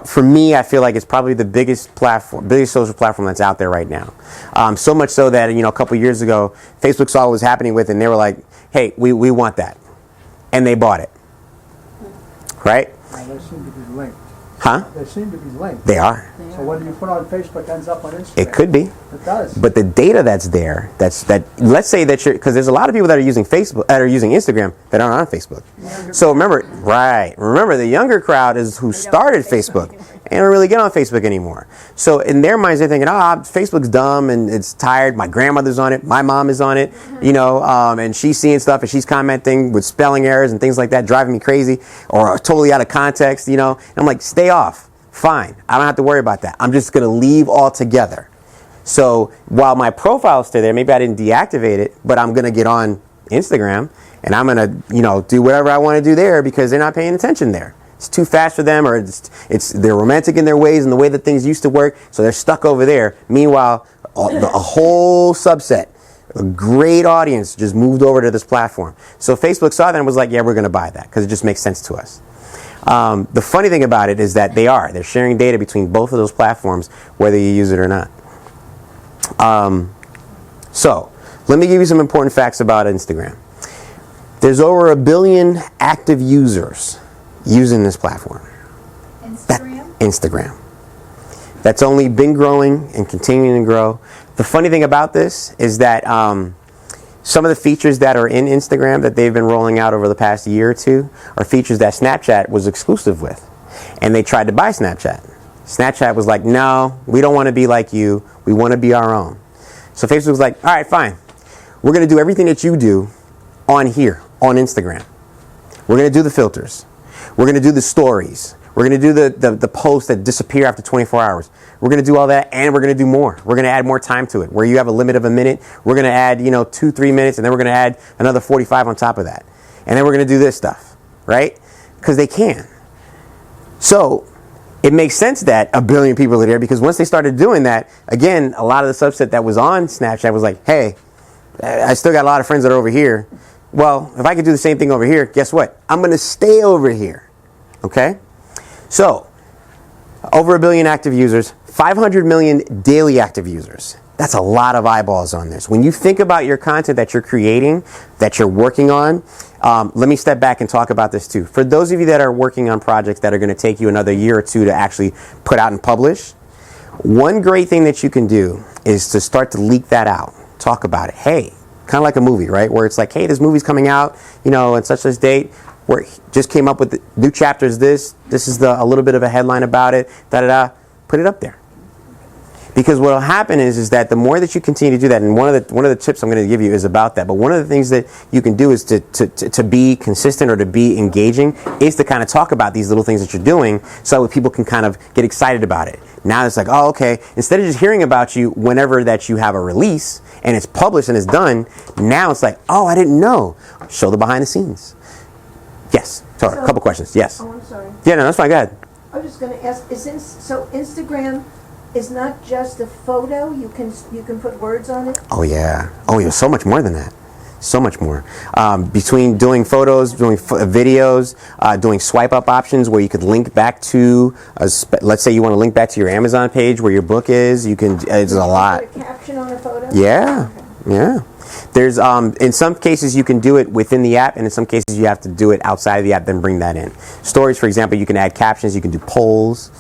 for me, I feel like it's probably the biggest social platform that's out there right now. So much so that a couple years ago, Facebook saw what was happening with it, and they were like, "Hey, we want that," and they bought it. Right? They seem to be linked. Huh? They seem to be linked. They are. So what you put on Facebook ends up on Instagram. It could be. It does. But the data that's there, let's say that because there's a lot of people that are using Facebook, that are using Instagram, that aren't on Facebook. So remember the younger crowd is who started Facebook and don't really get on Facebook anymore. So in their minds, they're thinking, Facebook's dumb and it's tired. My grandmother's on it. My mom is on it, and she's seeing stuff and she's commenting with spelling errors and things like that, driving me crazy or totally out of context, And I'm like, stay off. Fine. I don't have to worry about that. I'm just going to leave altogether. So while my profile is still there, maybe I didn't deactivate it, but I'm going to get on Instagram and I'm going to, do whatever I want to do there because they're not paying attention there. It's too fast for them, or they're romantic in their ways and the way that things used to work, so they're stuck over there. Meanwhile, a whole subset, a great audience just moved over to this platform. So Facebook saw that and was like, yeah, we're going to buy that because it just makes sense to us. The funny thing about it is that they're sharing data between both of those platforms, whether you use it or not. So let me give you some important facts about Instagram. There's over 1 billion active users using this platform. Instagram. That's only been growing and continuing to grow. The funny thing about this is that some of the features that are in Instagram that they've been rolling out over the past year or two are features that Snapchat was exclusive with. And they tried to buy Snapchat. Snapchat was like, no, we don't want to be like you. We want to be our own. So Facebook was like, all right, fine. We're going to do everything that you do on here, on Instagram. We're going to do the filters. We're going to do the stories. We're going to do the posts that disappear after 24 hours. We're going to do all that, and we're going to do more. We're going to add more time to it. Where you have a limit of a minute, we're going to add 2-3 minutes, and then we're going to add another 45 on top of that. And then we're going to do this stuff, right? Because they can. So it makes sense that 1 billion people are there, because once they started doing that, again, a lot of the subset that was on Snapchat was like, hey, I still got a lot of friends that are over here. Well, if I could do the same thing over here, guess what? I'm going to stay over here. Okay? So, over 1 billion active users, 500 million daily active users. That's a lot of eyeballs on this. When you think about your content that you're creating, that you're working on, let me step back and talk about this too. For those of you that are working on projects that are going to take you another year or two to actually put out and publish, one great thing that you can do is to start to leak that out. Talk about it. Hey, kind of like a movie, right? Where it's like, hey, this movie's coming out, on such this date. Where just came up with the new chapters. This is a little bit of a headline about it. Put it up there. Because what will happen is that the more that you continue to do that, and one of the tips I'm going to give you is about that. But one of the things that you can do is to be consistent or to be engaging is to kind of talk about these little things that you're doing, so that people can kind of get excited about it. Now it's like, oh, okay. Instead of just hearing about you whenever that you have a release and it's published and it's done, now it's like, oh, I didn't know. Show the behind the scenes. Yes. Sorry, a couple questions. Yes. Oh, I'm sorry. Yeah, no, that's fine. Go ahead. I was just going to ask, so Instagram is not just a photo? You can put words on it? Oh, yeah. Oh, yeah. So much more than that. So much more. Between doing photos, doing videos, doing swipe up options where you could link back to, let's say you want to link back to your Amazon page where your book is. You can. It's a lot. Put a caption on a photo? Yeah. Okay. Yeah. There's in some cases you can do it within the app, and in some cases you have to do it outside of the app, then bring that in. Stories, for example, you can add captions, you can do polls.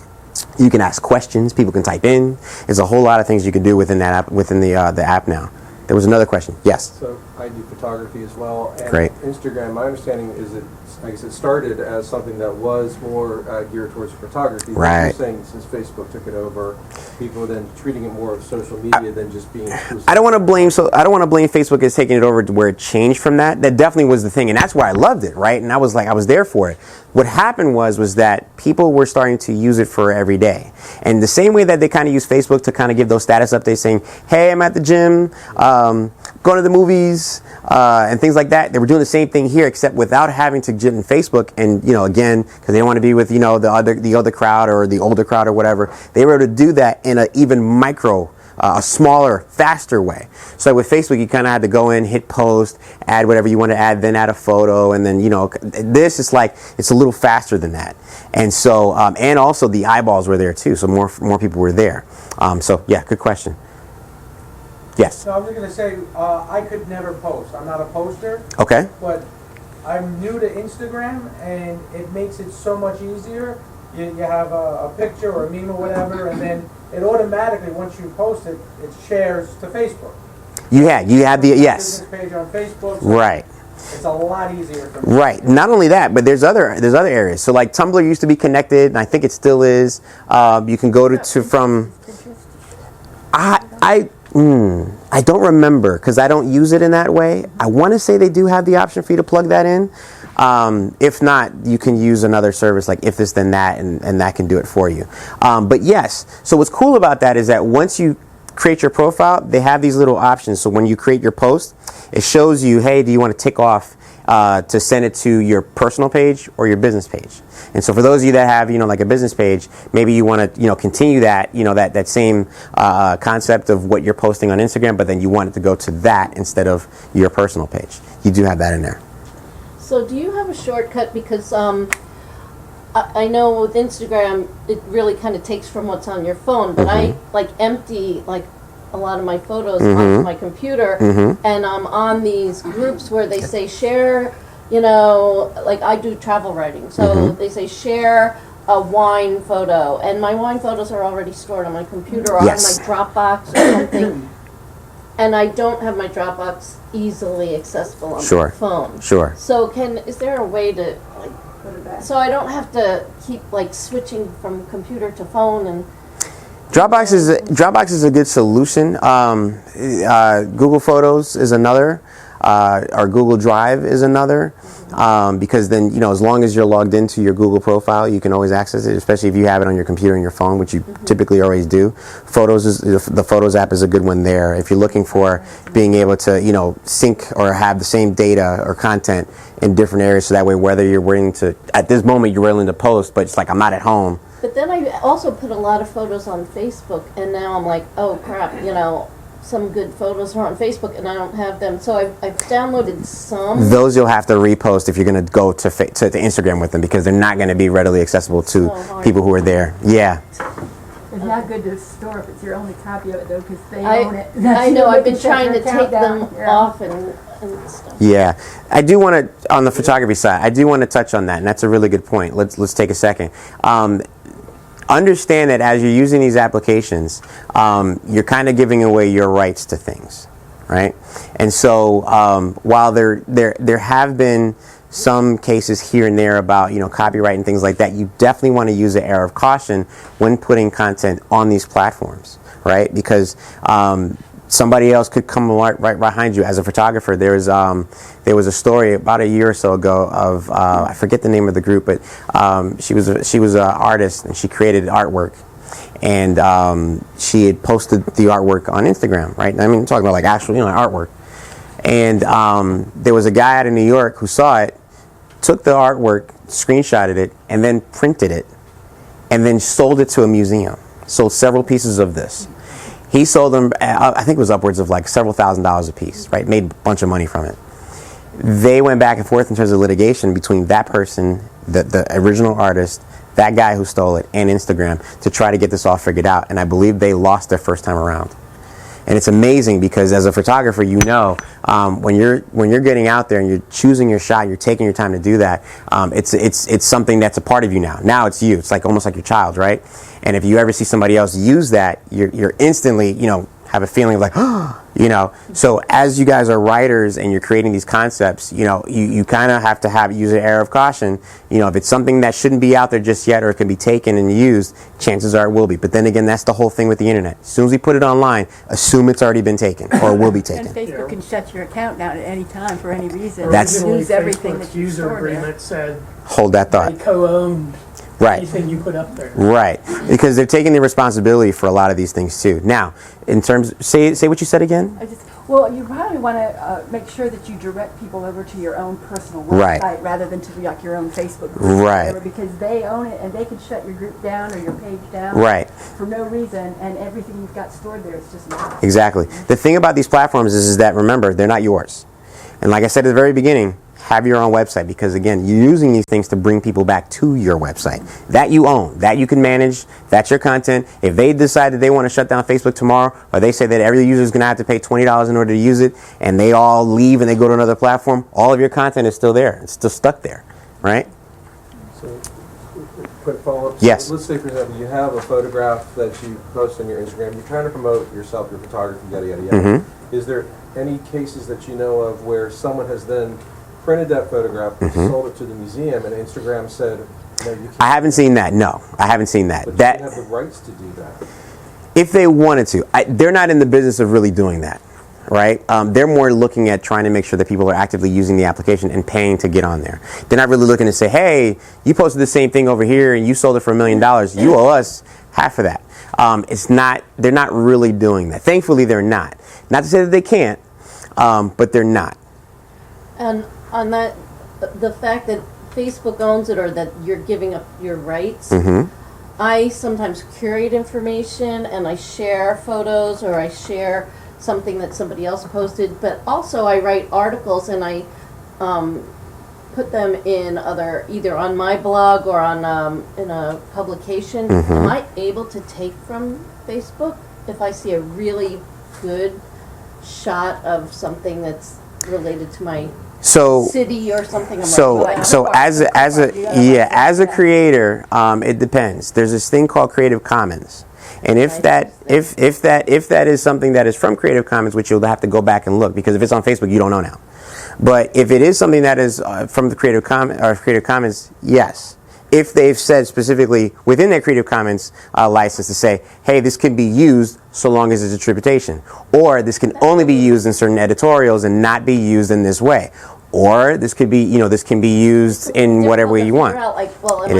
You can ask questions. People can type in. There's a whole lot of things you can do within that app, within the app now. There was another question. Yes. So I do photography as well. And Great. Instagram, my understanding is that, like I said, started as something that was more geared towards photography. But Right. you're saying since Facebook took it over, people are then treating it more of social media than just being exclusive. I don't want to blame Facebook as taking it over to where it changed from that. That definitely was the thing, and that's why I loved it, right? And I was there for it. What happened was that people were starting to use it for every day, and the same way that they kind of use Facebook to kind of give those status updates, saying, "Hey, I'm at the gym, going to the movies," and things like that. They were doing the same thing here, except without having to get in Facebook, and again, because they don't want to be with the other crowd or the older crowd or whatever. They were able to do that in a even micro, a smaller, faster way. So with Facebook, you kind of had to go in, hit post, add whatever you want to add, then add a photo, and then this is like it's a little faster than that. And so and also the eyeballs were there too, so more people were there. So yeah, good question. Yes. So I was going to say, I could never post. I'm not a poster. Okay. But I'm new to Instagram, and it makes it so much easier. You have a picture or a meme or whatever, and then it automatically, once you post it, it shares to Facebook. You have the yes. Business page on Facebook. So Right. It's a lot easier for me. Right. Not only that, but there's other areas. So like Tumblr used to be connected, and I think it still is. You can go to from. I don't remember because I don't use it in that way. I want to say they do have the option for you to plug that in. If not, you can use another service like If This Then That, and that can do it for you. But yes, so what's cool about that is that once you create your profile, they have these little options. So when you create your post, it shows you, hey, do you want to tick off to send it to your personal page or your business page? And so for those of you that have, like a business page, maybe you want to, continue that, that same concept of what you're posting on Instagram, but then you want it to go to that instead of your personal page. You do have that in there. So do you have a shortcut? Because I know with Instagram, it really kind of takes from what's on your phone, but I empty a lot of my photos onto my computer, and I'm on these groups where they say share, I do travel writing, so they say share a wine photo, and my wine photos are already stored on my computer or on my Dropbox or something. And I don't have my Dropbox easily accessible on my phone. Sure. So is there a way to put it back? So I don't have to keep switching from computer to phone and. Dropbox is a good solution. Google Photos is another, or Google Drive is another, because then as long as you're logged into your Google profile, you can always access it, especially if you have it on your computer and your phone, which you typically always do. The Photos app is a good one there. If you're looking for being able to sync or have the same data or content in different areas, so that way whether you're willing to, at this moment you're willing to post, but it's like I'm not at home. But then I also put a lot of photos on Facebook, and now I'm like, oh crap, some good photos are on Facebook, and I don't have them. So I've downloaded some. Those you'll have to repost if you're going to go to Instagram with them, because they're not going to be readily accessible to people who are there. Yeah. It's not good to store if it's your only copy of it, though, because they I own it. I know, I've been trying to take them off and stuff. Yeah. I do want to, on the photography side, I do want to touch on that, and that's a really good point. Let's take a second. Understand that as you're using these applications, you're kind of giving away your rights to things, right? And so while there have been some cases here and there about copyright and things like that, you definitely want to use an air of caution when putting content on these platforms, right? Because somebody else could come right behind you. As a photographer, there was a story about a year or so ago of I forget the name of the group, but she was an artist, and she created artwork, and she had posted the artwork on Instagram, right? I mean, I'm talking about actual artwork, and there was a guy out of New York who saw it, took the artwork, screenshotted it, and then printed it, and then sold it to a museum. Sold several pieces of this. He sold them, I think it was upwards of several $1,000s a piece, right? Made a bunch of money from it. They went back and forth in terms of litigation between that person, the original artist, that guy who stole it, and Instagram to try to get this all figured out. And I believe they lost their first time around. And it's amazing because as a photographer, when you're getting out there and you're choosing your shot, you're taking your time to do that. It's something that's a part of you now. Now it's you. It's almost like your child, right? And if you ever see somebody else use that, you're instantly, have a feeling of like, So as you guys are writers and you're creating these concepts, you kind of have to use an air of caution. If it's something that shouldn't be out there just yet or it can be taken and used, chances are it will be. But then again, that's the whole thing with the internet. As soon as we put it online, assume it's already been taken or will be taken. And Facebook can shut your account down at any time for any reason. That's- You lose everything Facebook's that you user store there. agreement said Hold that thought. they co-owned Right. anything you put up there. Right, because they're taking the responsibility for a lot of these things too. Now, in terms, say what you said again. Well, you probably want to make sure that you direct people over to your own personal Right. website rather than to like your own Facebook group. Right. Or whatever, because they own it and they can shut your group down or your page down. Right. For no reason, and everything you've got stored there is just not. Exactly. The thing about these platforms is that, remember, they're not yours. And like I said at the very beginning, have your own website because, again, you're using these things to bring people back to your website. That you own, that you can manage, that's your content. If they decide that they want to shut down Facebook tomorrow, or they say that every user is going to have to pay $20 in order to use it, and they all leave and they go to another platform, all of your content is still there. It's still stuck there, right? So, quick follow-up. Yes. So let's say, for example, you have a photograph that you post on your Instagram. You're trying to promote yourself, your photography, yada, yada, yada. Mm-hmm. Is there any cases that you know of where someone has then printed that photograph, sold it to the museum, and Instagram said, no, you can't? I haven't seen that. No, I haven't seen that. But That you have the rights to do that. if they wanted to, they're not in the business of really doing that, right? They're more looking at trying to make sure that people are actively using the application and paying to get on there. They're not really looking to say, hey, you posted the same thing over here and you sold it for $1 million. You owe us half of that. They're not really doing that. Thankfully, they're not. Not to say that they can't, but they're not. And on that, the fact that Facebook owns it or that you're giving up your rights, I sometimes curate information and I share photos or I share something that somebody else posted, but also I write articles and I put them in either on my blog or on in a publication. Am I able to take from Facebook if I see a really good shot of something that's related to my city or something? As a creator, it depends. There's this thing called Creative Commons. And if that is something that is from Creative Commons, which you'll have to go back and look, because if it's on Facebook, you don't know now. But if it is something that is from the Creative Commons, yes. If they've said specifically within their Creative Commons license to say, hey, this can be used so long as it's attribution, or this can only be used in certain editorials and not be used in this way. Or this could be, this can be used in whatever way you want. Am I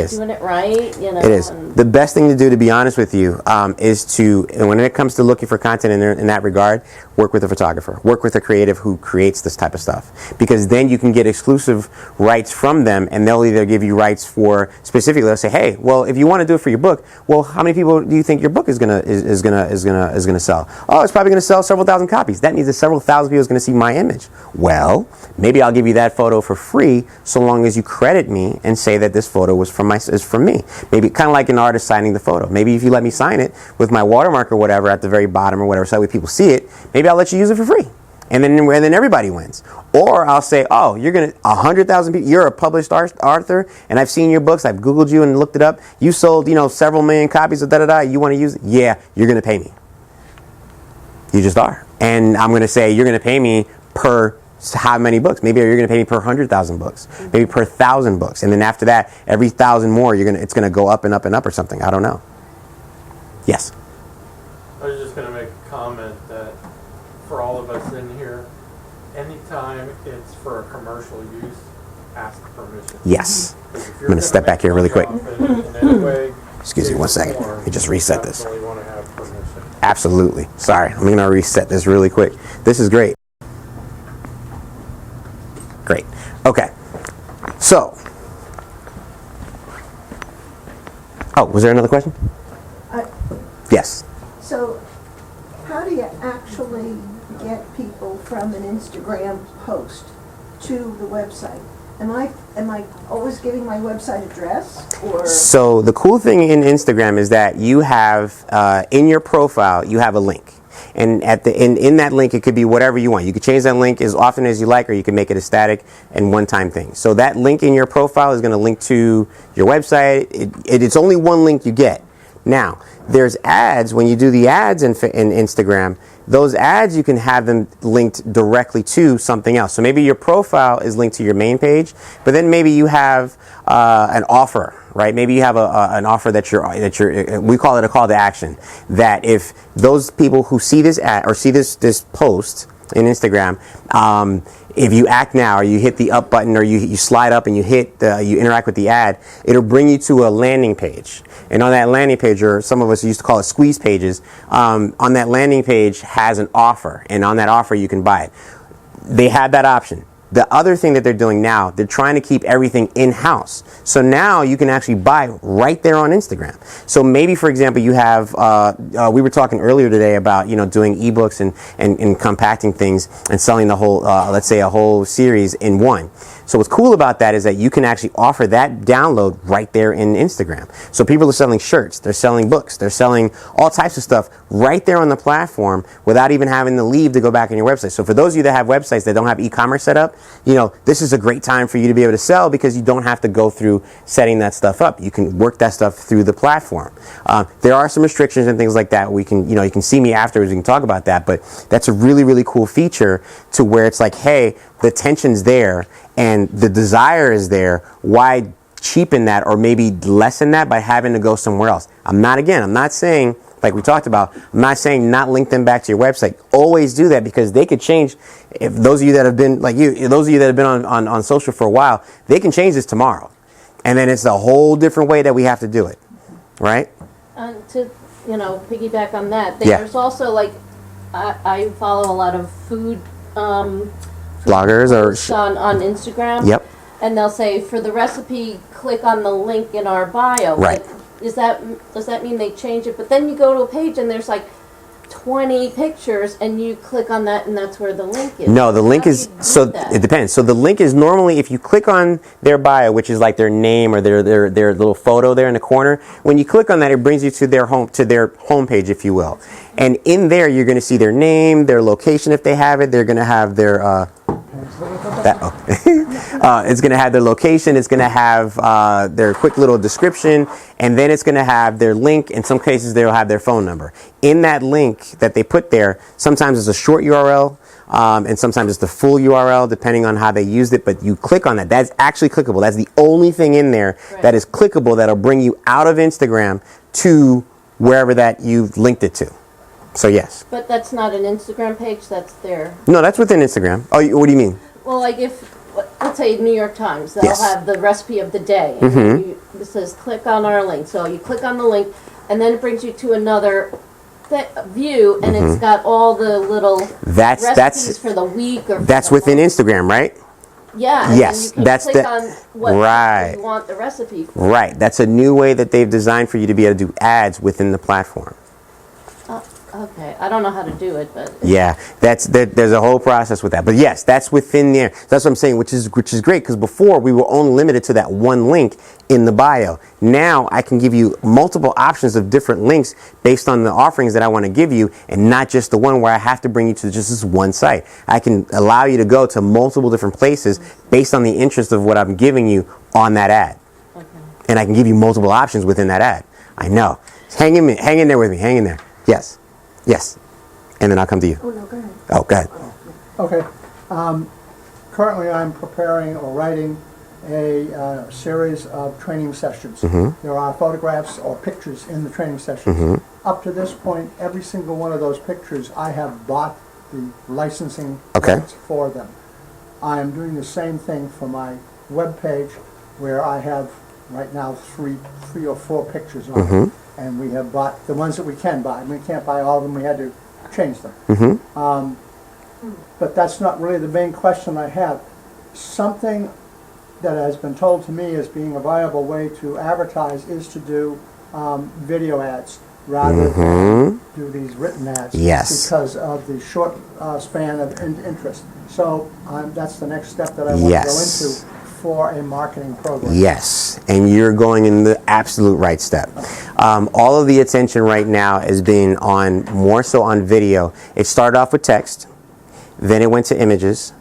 doing it right? It is. The best thing to do, to be honest with you, is to, when it comes to looking for content in that regard, work with a photographer. Work with a creative who creates this type of stuff. Because then you can get exclusive rights from them, and they'll either give you rights for, specifically, they'll say, hey, well, if you want to do it for your book, well, how many people do you think your book is gonna sell? Oh, it's probably gonna sell several thousand copies. That means that several thousand people is gonna see my image. Well, maybe I'll give you that photo for free so long as you credit me and say that this photo is from me. Maybe kind of like an artist signing the photo. Maybe if you let me sign it with my watermark or whatever at the very bottom or whatever, so that way people see it, maybe I'll let you use it for free. And then everybody wins. Or I'll say, oh, you're 100,000 people, you're a published author, and I've seen your books, I've Googled you and looked it up. You sold, several million copies of da-da-da, you want to use it? Yeah, you're going to pay me. You just are. And I'm going to say, you're going to pay me per how many books? Maybe you're going to pay me per 100,000 books, maybe per 1,000 books, and then after that, every 1,000 more, it's going to go up and up and up or something. I don't know. Yes. I was just going to make a comment that for all of us in here, anytime it's for a commercial use, ask permission. Yes. I'm going to step back here really quick. Excuse me 1 second. Let me just reset this. Absolutely. Sorry. I'm going to reset this really quick. This is great. Great. Okay. So. Oh, was there another question? Yes. So, how do you actually get people from an Instagram post to the website? Am I always giving my website address, or? So the cool thing in Instagram is that you have in your profile you have a link. And in that link, it could be whatever you want. You can change that link as often as you like, or you can make it a static and one-time thing. So that link in your profile is going to link to your website. It's only one link you get. Now, there's ads. When you do the ads in Instagram, those ads, you can have them linked directly to something else. So maybe your profile is linked to your main page, but then maybe you have an offer, right? Maybe you have an offer that we call it a call to action. That if those people who see this ad or see this post in Instagram, if you act now, or you hit the up button, or you slide up and you interact with the ad, it'll bring you to a landing page. And on that landing page, or some of us used to call it squeeze pages, on that landing page has an offer, and on that offer you can buy it. They have that option. The other thing that they're doing now, they're trying to keep everything in-house. So now you can actually buy right there on Instagram. So maybe, for example, you have, we were talking earlier today about, doing ebooks and compacting things and selling the whole, let's say a whole series in one. So what's cool about that is that you can actually offer that download right there in Instagram. So people are selling shirts, they're selling books, they're selling all types of stuff right there on the platform without even having to leave to go back on your website. So for those of you that have websites that don't have e-commerce set up, this is a great time for you to be able to sell because you don't have to go through setting that stuff up. You can work that stuff through the platform. There are some restrictions and things like that. We can, you can see me afterwards, we can talk about that, but that's a really, really cool feature to where it's like, hey, the tension's there and the desire is there. Why cheapen that or maybe lessen that by having to go somewhere else? I'm not saying, like we talked about, I'm not saying not link them back to your website. Always do that because they could change. If those of you that have been, like you, those of you that have been on social for a while, they can change this tomorrow. And then it's a whole different way that we have to do it. Right? To, piggyback on that, there's also like, I follow a lot of food bloggers on Instagram. Yep. And they'll say, for the recipe, click on the link in our bio. Right. Does that mean they change it? But then you go to a page and there's like 20 pictures and you click on that and that's where the link is. No, the link is, so it depends. So the link is normally, if you click on their bio, which is like their name or their little photo there in the corner, when you click on that, it brings you to their home page, if you will. And in there, you're going to see their name, their location if they have it. They're going to have their it's going to have their location, it's going to have their quick little description, and then it's going to have their link. In some cases, they'll have their phone number. In that link that they put there, sometimes it's a short URL, and sometimes it's the full URL, depending on how they used it, but you click on that. That's actually clickable. That's the only thing in there that is clickable that'll bring you out of Instagram to wherever that you've linked it to. So yes. But that's not an Instagram page, that's there. No, that's within Instagram. Oh, what do you mean? Well, like if, let's say New York Times, they'll have the recipe of the day. And it says click on our link. So you click on the link and then it brings you to another view and it's got all the little recipes for the week. Or that's within Instagram, right? Yeah. Yes, and that's click on what you want the recipe for. Right. That's a new way that they've designed for you to be able to do ads within the platform. Okay, I don't know how to do it, but yeah, there's a whole process with that. But yes, that's within there. That's what I'm saying, which is great because before we were only limited to that one link in the bio. Now I can give you multiple options of different links based on the offerings that I want to give you, and not just the one where I have to bring you to just this one site. I can allow you to go to multiple different places based on the interest of what I'm giving you on that ad. Okay. And I can give you multiple options within that ad. I know. Hang in there with me. Hang in there. Yes. Yes. And then I'll come to you. Oh, no, go ahead. Oh, go ahead. Okay. Currently, I'm preparing or writing a series of training sessions. There are photographs or pictures in the training sessions. Up to this point, every single one of those pictures, I have bought the licensing rights for them. I am doing the same thing for my web page, where I have right now three or four pictures on it. And we have bought the ones that we can buy. We can't buy all of them. We had to change them. But that's not really the main question I have. Something that has been told to me as being a viable way to advertise is to do video ads rather than do these written ads. Yes. Because of the short span of interest. So that's the next step that I want to go into for a marketing program. Yes, and you're going in the absolute right step. All of the attention right now is being on, more so on video. It started off with text, then it went to images,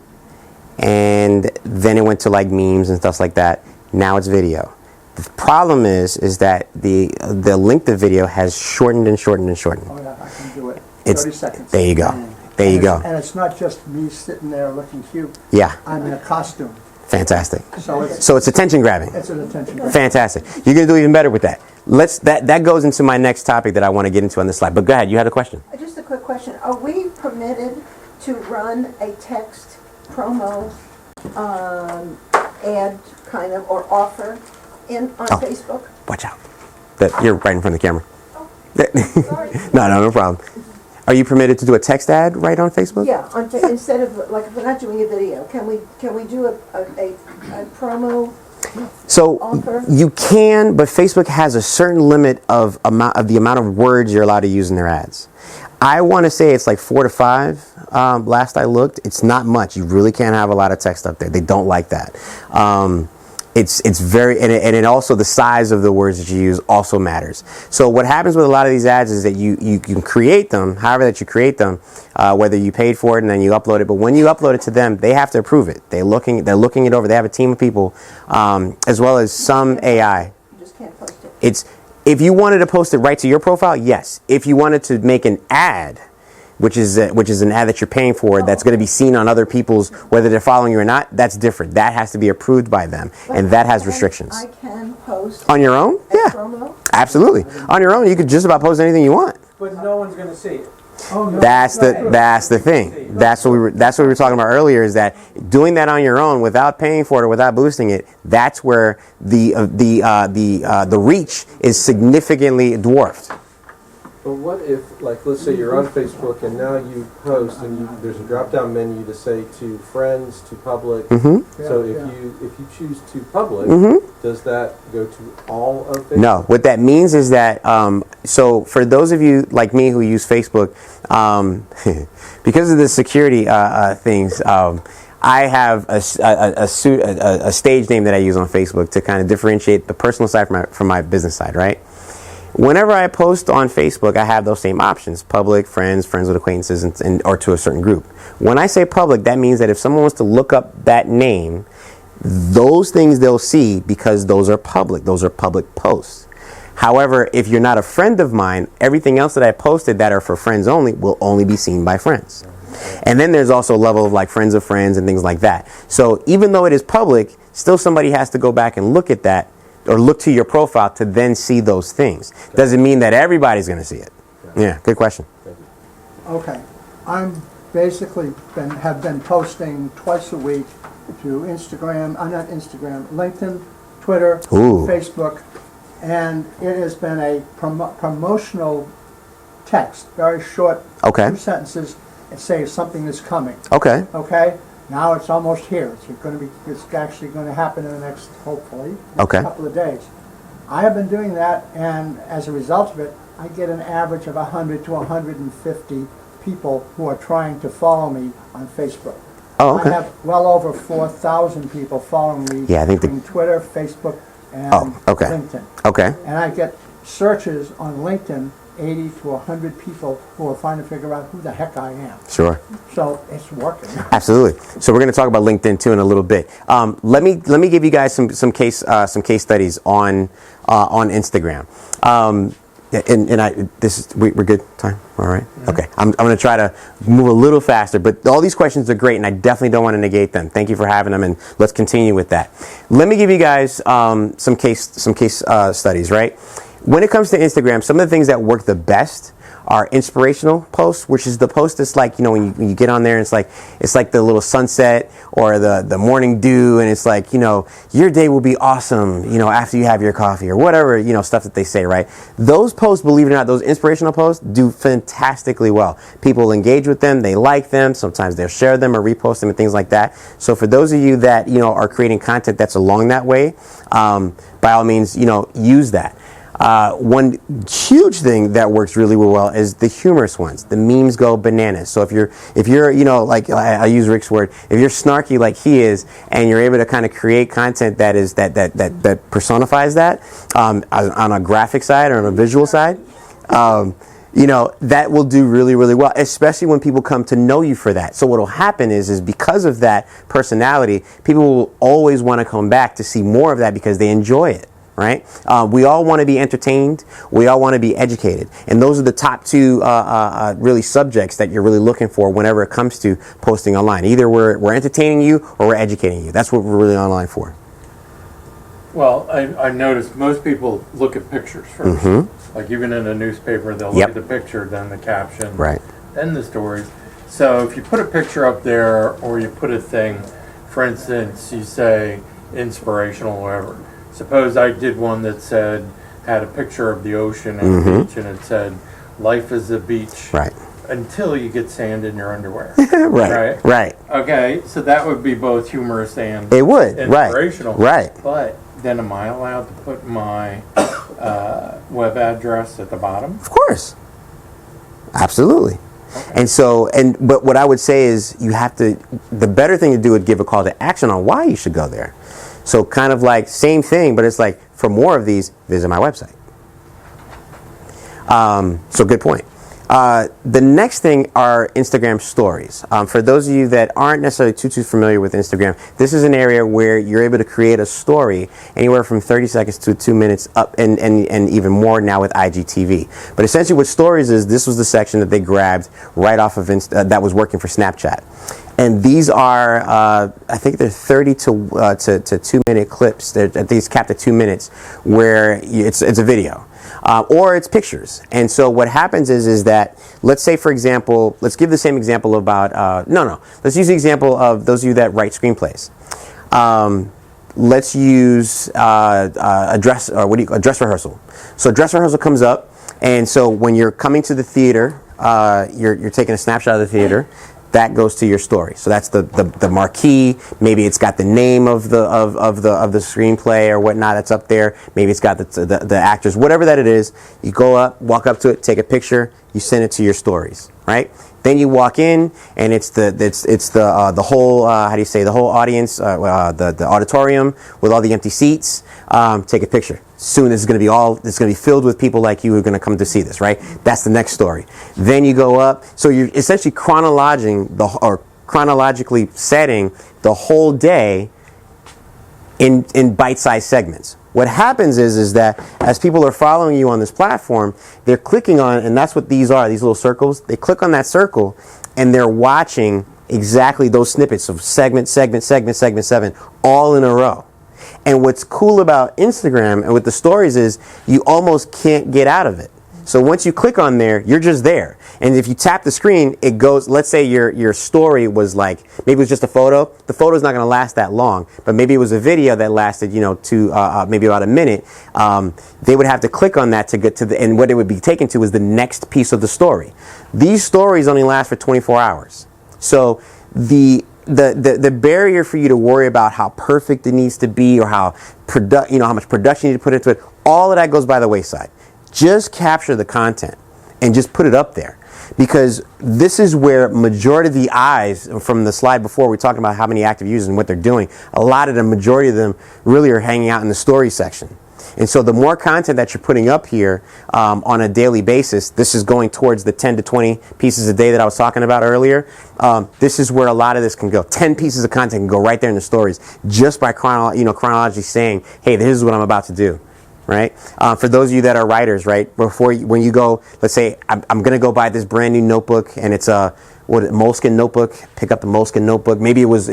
and then it went to like memes and stuff like that. Now it's video. The problem is that the length of video has shortened and shortened and shortened. Oh, yeah, I can do it. It's 30 seconds. there you go. There you go. And it's not just me sitting there looking cute. Yeah, I'm in a costume. fantastic. So It's attention grabbing. it's an attention grab. Fantastic. You're gonna do even better with that. That goes into my next topic that I want to get into on this slide. But go ahead. You had a question. Just a quick question. Are we permitted to run a text promo ad kind of or offer on Facebook? Watch out. You're right in front of the camera. Sorry. No problem. Are you permitted to do a text ad right on Facebook? Yeah, instead of, like, if we're not doing a video, can we do a promo So offer? you can, but Facebook has a certain limit of the amount of words you're allowed to use in their ads. I want to say it's like 4 to 5. Last I looked, it's not much. You really can't have a lot of text up there. They don't like that. It's very, and it also, the size of the words that you use also matters. So what happens with a lot of these ads is that you can create them, however that you create them, whether you paid for it and then you upload it. But when you upload it to them, they have to approve it. They're looking it over. They have a team of people, as well as some AI. You just can't post it. If you wanted to post it right to your profile, yes. If you wanted to make an ad, which is an ad that you're paying for, that's going to be seen on other people's, whether they're following you or not, that's different. That has to be approved by them, and that has restrictions. I can post On your own? a Yeah, promo? absolutely. On your own, you could just about post anything you want. But no one's gonna see it. Oh, no. That's the thing. That's what we were talking about earlier, is that doing that on your own without paying for it or without boosting it, that's where the reach is significantly dwarfed. But what if, like, let's say you're on Facebook and now you post and there's a drop-down menu to say to friends, to public. So Yeah. if you choose to public, does that go to all of Facebook? No, what that means is that, so for those of you like me who use Facebook, because of the security things, I have a stage name that I use on Facebook to kind of differentiate the personal side from my business side, right? Whenever I post on Facebook, I have those same options: public, friends with acquaintances, or to a certain group. When I say public, that means that if someone wants to look up that name, those things they'll see, because those are public. Those are public posts. However, if you're not a friend of mine, everything else that I posted that are for friends only will only be seen by friends. And then there's also a level of like friends of friends and things like that. So even though it is public, still somebody has to go back and look at that, or look to your profile to then see those things. Doesn't mean that everybody's going to see it. Yeah, good question. Okay. I'm basically have been posting twice a week to Instagram, not Instagram, LinkedIn, Twitter, Ooh. Facebook, and it has been a promotional text, very short, Okay. 2 sentences, and say something is coming. Okay. Okay? Now it's almost here. It's actually going to happen in the next, hopefully, next couple of days. I have been doing that, and as a result of it, I get an average of 100 to 150 people who are trying to follow me on Facebook. Oh, okay. I have well over 4,000 people following me Yeah, I think between Twitter, Facebook, and LinkedIn. Okay. And I get searches on LinkedIn, 80 to 100 people who are trying to figure out who the heck I am. Sure. So it's working. Absolutely. So we're going to talk about LinkedIn too in a little bit. Let me give you guys some case studies on Instagram. We're good. Time. All right. Okay. I'm going to try to move a little faster, but all these questions are great, and I definitely don't want to negate them. Thank you for having them, and let's continue with that. Let me give you guys some case studies. Right. When it comes to Instagram, some of the things that work the best are inspirational posts, which is the post that's like, when you get on there, and it's like the little sunset or the morning dew, and it's like, your day will be awesome, after you have your coffee, or whatever, stuff that they say, right? Those posts, believe it or not, those inspirational posts do fantastically well. People engage with them, they like them, sometimes they'll share them or repost them and things like that. So for those of you that, are creating content that's along that way, by all means, use that. One huge thing that works really well is the humorous ones. The memes go bananas. So if you're, like I use Rick's word, if you're snarky like he is, and you're able to kind of create content that personifies that, on a graphic side or on a visual side, that will do really, really well, especially when people come to know you for that. So what will happen is because of that personality, people will always want to come back to see more of that because they enjoy it. right? We all want to be entertained. We all want to be educated. And those are the top two really subjects that you're really looking for whenever it comes to posting online. Either we're entertaining you or we're educating you. That's what we're really online for. Well, I noticed most people look at pictures first. Like even in a newspaper, they'll look at the picture, then the caption, then the stories. So if you put a picture up there or you put a thing, for instance, you say inspirational or whatever. Suppose I did one that had a picture of the ocean and a beach, and it said, life is a beach. Until you get sand in your underwear. Right. Okay, so that would be both humorous and inspirational. But then am I allowed to put my web address at the bottom? Of course. Absolutely. Okay. But what I would say is the better thing to do would give a call to action on why you should go there. So kind of like same thing, but it's like, for more of these, visit my website. So good point. The next thing are Instagram stories. For those of you that aren't necessarily too familiar with Instagram, this is an area where you're able to create a story anywhere from 30 seconds to 2 minutes up and even more now with IGTV. But essentially what stories is, this was the section that they grabbed right off of that was working for Snapchat. And these are, I think they're 30 to 2 minute clips. They're at least capped at 2 minutes where it's a video. Or it's pictures. And so what happens is that, let's say, for example, let's give the same example about, let's use the example of those of you that write screenplays. Let's use a dress rehearsal. So dress rehearsal comes up, and so when you're coming to the theater, you're taking a snapshot of the theater. That goes to your story. So that's the marquee. Maybe it's got the name of the screenplay or whatnot that's up there. Maybe it's got the actors, whatever that it is. You go up, walk up to it, take a picture, you send it to your stories, right? Then you walk in, and it's the whole the whole audience, the auditorium with all the empty seats. Take a picture. Soon it's going to be filled with people like you who are going to come to see this, right? That's the next story. Then you go up. So you're essentially chronologically setting the whole day in bite-sized segments. What happens is that as people are following you on this platform, they're clicking on, and that's what these are, these little circles. They click on that circle, and they're watching exactly those snippets of segment, 7, all in a row. And what's cool about Instagram and with the stories is you almost can't get out of it. So once you click on there, you're just there. And if you tap the screen, it goes, let's say your story was like, maybe it was just a photo. The photo's not going to last that long, but maybe it was a video that lasted, maybe about a minute. They would have to click on that to get to and what it would be taken to is the next piece of the story. These stories only last for 24 hours. So the barrier for you to worry about how perfect it needs to be or how much production you need to put into it, all of that goes by the wayside. Just capture the content and just put it up there, because this is where majority of the eyes from the slide before, we're talking about how many active users and what they're doing. A lot of the majority of them really are hanging out in the story section. And so the more content that you're putting up here on a daily basis, this is going towards the 10 to 20 pieces a day that I was talking about earlier. This is where a lot of this can go. 10 pieces of content can go right there in the stories just by chronologically saying, hey, this is what I'm about to do. Right? For those of you that are writers, right? When you go, let's say, I'm going to go buy this brand new notebook, and it's a moleskin notebook. Pick up the moleskin notebook. Maybe it was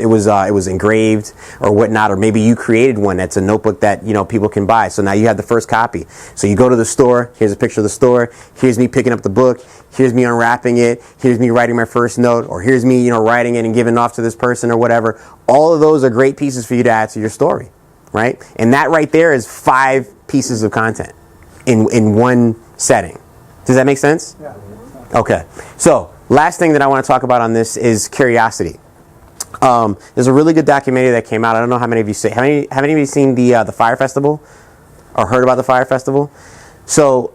engraved or whatnot, or maybe you created one that's a notebook that people can buy. So now you have the first copy. So you go to the store. Here's a picture of the store. Here's me picking up the book. Here's me unwrapping it. Here's me writing my first note, or here's me writing it and giving it off to this person or whatever. All of those are great pieces for you to add to your story, right? And that right there is 5 pieces of content in one setting. Does that make sense? Yeah. Okay. So last thing that I want to talk about on this is curiosity. There's a really good documentary that came out. I don't know how many of you say. How many of you seen the Fire Festival or heard about the Fire Festival? So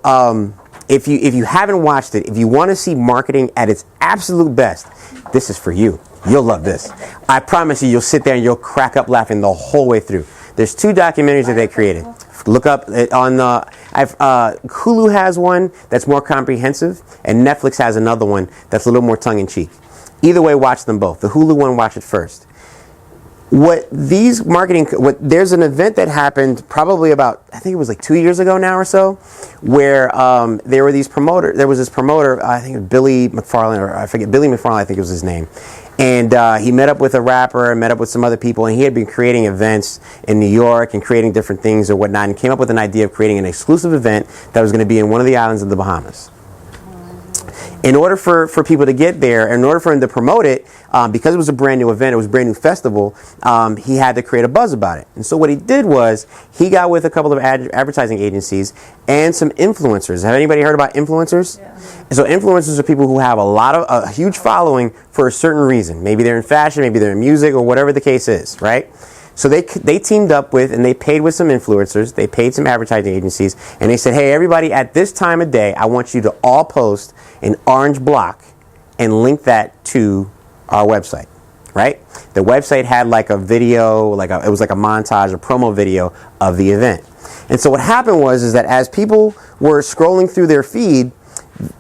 if you haven't watched it, if you want to see marketing at its absolute best, this is for you. You'll love this. I promise you'll sit there and you'll crack up laughing the whole way through. There's 2 documentaries that they created. Look up on Hulu has one that's more comprehensive, and Netflix has another one that's a little more tongue-in-cheek. Either way, watch them both. The Hulu one, watch it first. There's an event that happened probably about, I think it was like 2 years ago now or so, where there was this promoter, I think it was Billy McFarlane, I think it was his name. And he met up with a rapper and met up with some other people, and he had been creating events in New York and creating different things or whatnot, and came up with an idea of creating an exclusive event that was going to be in one of the islands of the Bahamas. In order for people to get there, in order for him to promote it, because it was a brand new event, it was a brand new festival, he had to create a buzz about it. And so what he did was, he got with a couple of advertising agencies and some influencers. Have anybody heard about influencers? Yeah. And so influencers are people who have a huge following for a certain reason. Maybe they're in fashion, maybe they're in music, or whatever the case is, right? So they teamed up with, and they paid with some influencers, they paid some advertising agencies, and they said, hey, everybody, at this time of day, I want you to all post an orange block and link that to our website, right? The website had like a video, it was like a montage, a promo video of the event. And so what happened was that as people were scrolling through their feed,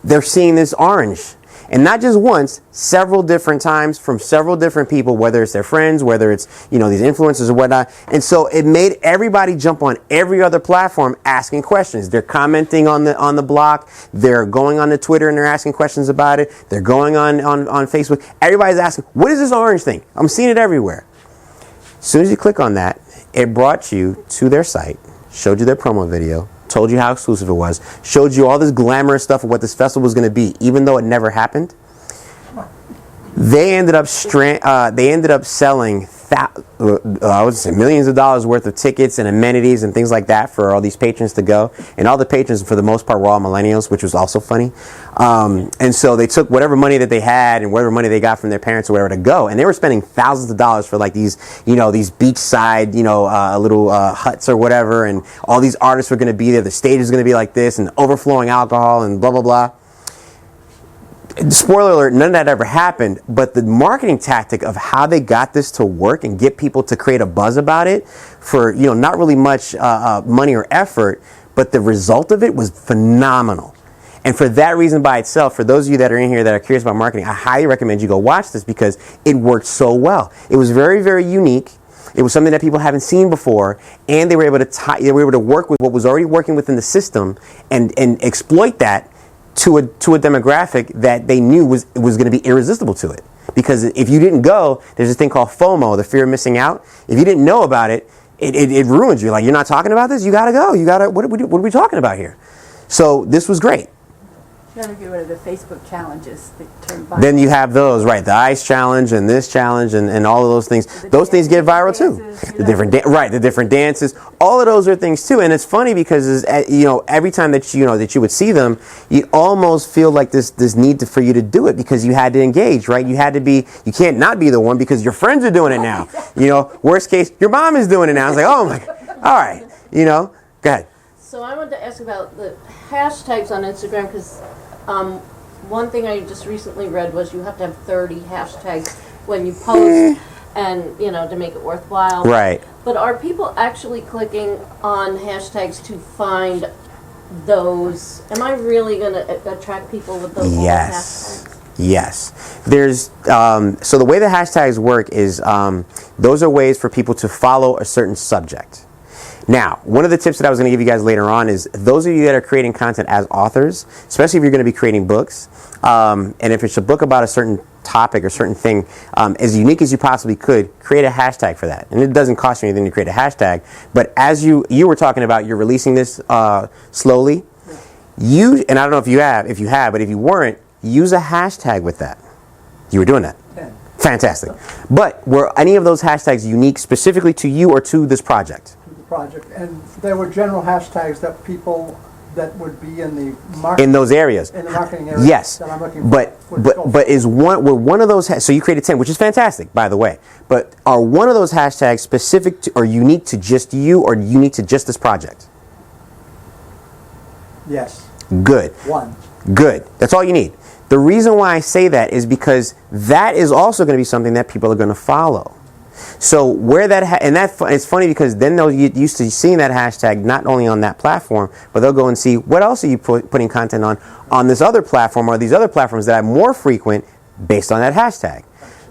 they're seeing this orange. And not just once, several different times from several different people, whether it's their friends, whether it's, these influencers or whatnot. And so it made everybody jump on every other platform asking questions. They're commenting on the block. They're going on to Twitter and they're asking questions about it. They're going on Facebook. Everybody's asking, what is this orange thing? I'm seeing it everywhere. As soon as you click on that, it brought you to their site, showed you their promo video, told you how exclusive it was, showed you all this glamorous stuff of what this festival was going to be, even though it never happened. They ended up selling I would say millions of dollars worth of tickets and amenities and things like that for all these patrons to go. And all the patrons, for the most part, were all millennials, which was also funny. And so they took whatever money that they had and whatever money they got from their parents or whatever to go. And they were spending thousands of dollars for like these, these beachside, little huts or whatever. And all these artists were going to be there. The stage is going to be like this and overflowing alcohol and blah, blah, blah. Spoiler alert, none of that ever happened, but the marketing tactic of how they got this to work and get people to create a buzz about it for, not really much money or effort, but the result of it was phenomenal. And for that reason by itself, for those of you that are in here that are curious about marketing, I highly recommend you go watch this because it worked so well. It was very, very unique. It was something that people haven't seen before, and they were able to work with what was already working within the system and exploit that to a demographic that they knew was going to be irresistible to it. Because if you didn't go, there's this thing called FOMO, the fear of missing out. If you didn't know about it, it ruins you. Like, you're not talking about this? You got to go. What are we talking about here? So this was great. You gotta get rid of the Facebook challenges that turn viral. Then you have those, right? The ice challenge and this challenge and all of those things. Those things get viral too. The different dances. All of those are things too. And it's funny because every time that you would see them, you almost feel like this need for you to do it because you had to engage, right? You can't not be the one because your friends are doing it now. Worst case, your mom is doing it now. It's like, oh my, all right, go ahead. So I wanted to ask about the hashtags on Instagram because one thing I just recently read was you have to have 30 hashtags when you post and, to make it worthwhile. Right. But are people actually clicking on hashtags to find those? Am I really going to attract people with those hashtags? Yes. There's so the way the hashtags work is those are ways for people to follow a certain subject. Now, one of the tips that I was going to give you guys later on is those of you that are creating content as authors, especially if you're going to be creating books, and if it's a book about a certain topic or certain thing, as unique as you possibly could, create a hashtag for that. And it doesn't cost you anything to create a hashtag. But as you were talking about, you're releasing this slowly. And I don't know if you have, but if you weren't, use a hashtag with that. You were doing that. Yeah. Fantastic. But were any of those hashtags unique specifically to you or to this project? Project, and there were general hashtags that people that would be in the marketing in those areas. In the marketing area. Yes, that I'm looking but were one of those so you created 10, which is fantastic, by the way. But are one of those hashtags specific to, or unique to just you, or unique to just this project? Yes. Good. One. Good. That's all you need. The reason why I say that is because that is also going to be something that people are going to follow. So where that it's funny because then they'll get used to seeing that hashtag not only on that platform, but they'll go and see what else are you putting content on this other platform or these other platforms that are more frequent based on that hashtag.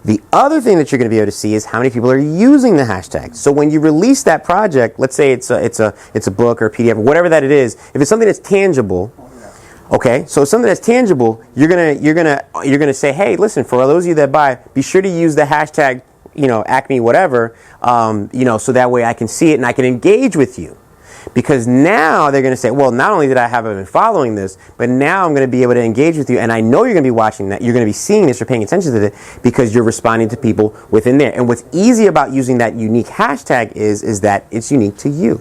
The other thing that you're going to be able to see is how many people are using the hashtag. So when you release that project, let's say it's a book or a PDF or whatever that it is, if it's something that's tangible, okay, so something that's tangible, you're gonna say, hey, listen, for those of you that buy, be sure to use the hashtag, Acme whatever, so that way I can see it and I can engage with you. Because now they're going to say, well, not only did I have been following this, but now I'm going to be able to engage with you, and I know you're going to be watching that, you're going to be seeing this or paying attention to it because you're responding to people within there. And what's easy about using that unique hashtag is that it's unique to you.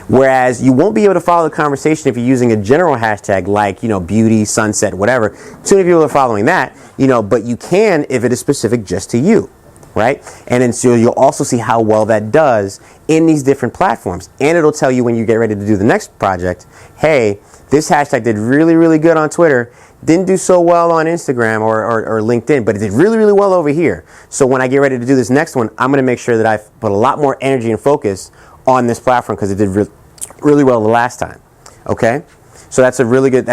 Whereas you won't be able to follow the conversation if you're using a general hashtag like, beauty, sunset, whatever. Too many people are following that, but you can if it is specific just to you. Right? And then so you'll also see how well that does in these different platforms. And it'll tell you when you get ready to do the next project, hey, this hashtag did really, really good on Twitter, didn't do so well on Instagram or LinkedIn, but it did really, really well over here. So when I get ready to do this next one, I'm going to make sure that I've put a lot more energy and focus on this platform because it did really well the last time. Okay? So that's a really good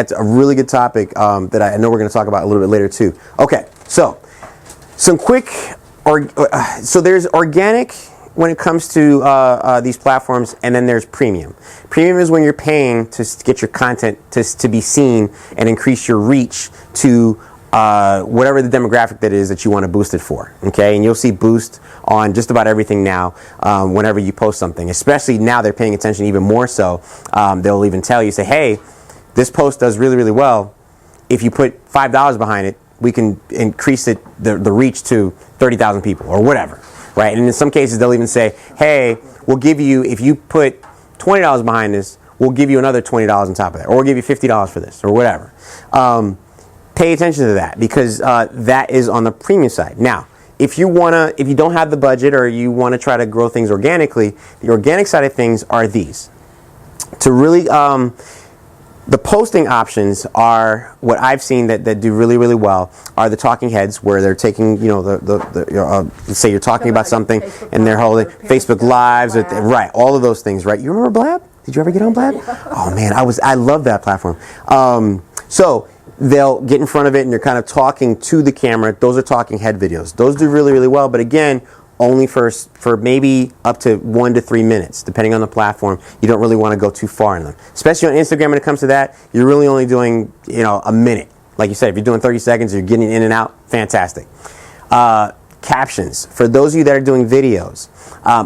topic that I know we're going to talk about a little bit later too. Okay, so some quick... So there's organic when it comes to these platforms, and then there's premium. Premium is when you're paying to get your content to be seen and increase your reach to whatever the demographic that is that you want to boost it for. Okay, and you'll see boost on just about everything now whenever you post something. Especially now they're paying attention even more so. They'll even tell you, say, hey, this post does really, really well. If you put $5 behind it, we can increase the reach to 30,000 people or whatever, right? And in some cases, they'll even say, hey, we'll give you, if you put $20 behind this, we'll give you another $20 on top of that, or we'll give you $50 for this, or whatever. Pay attention to that because that is on the premium side. Now, if you don't have the budget or you want to try to grow things organically, the organic side of things are these. To really... the posting options are what I've seen that do really, really well are the talking heads where they're taking, let's say you're talking about something and they're holding Facebook Lives, right, all of those things, right? You remember Blab? Did you ever get on Blab? Oh man, I love that platform. So they'll get in front of it and they're kind of talking to the camera. Those are talking head videos. Those do really, really well, but again, only for maybe up to 1 to 3 minutes, depending on the platform. You don't really want to go too far in them. Especially on Instagram when it comes to that, you're really only doing, a minute. Like you said, if you're doing 30 seconds, you're getting in and out, fantastic. Captions. For those of you that are doing videos,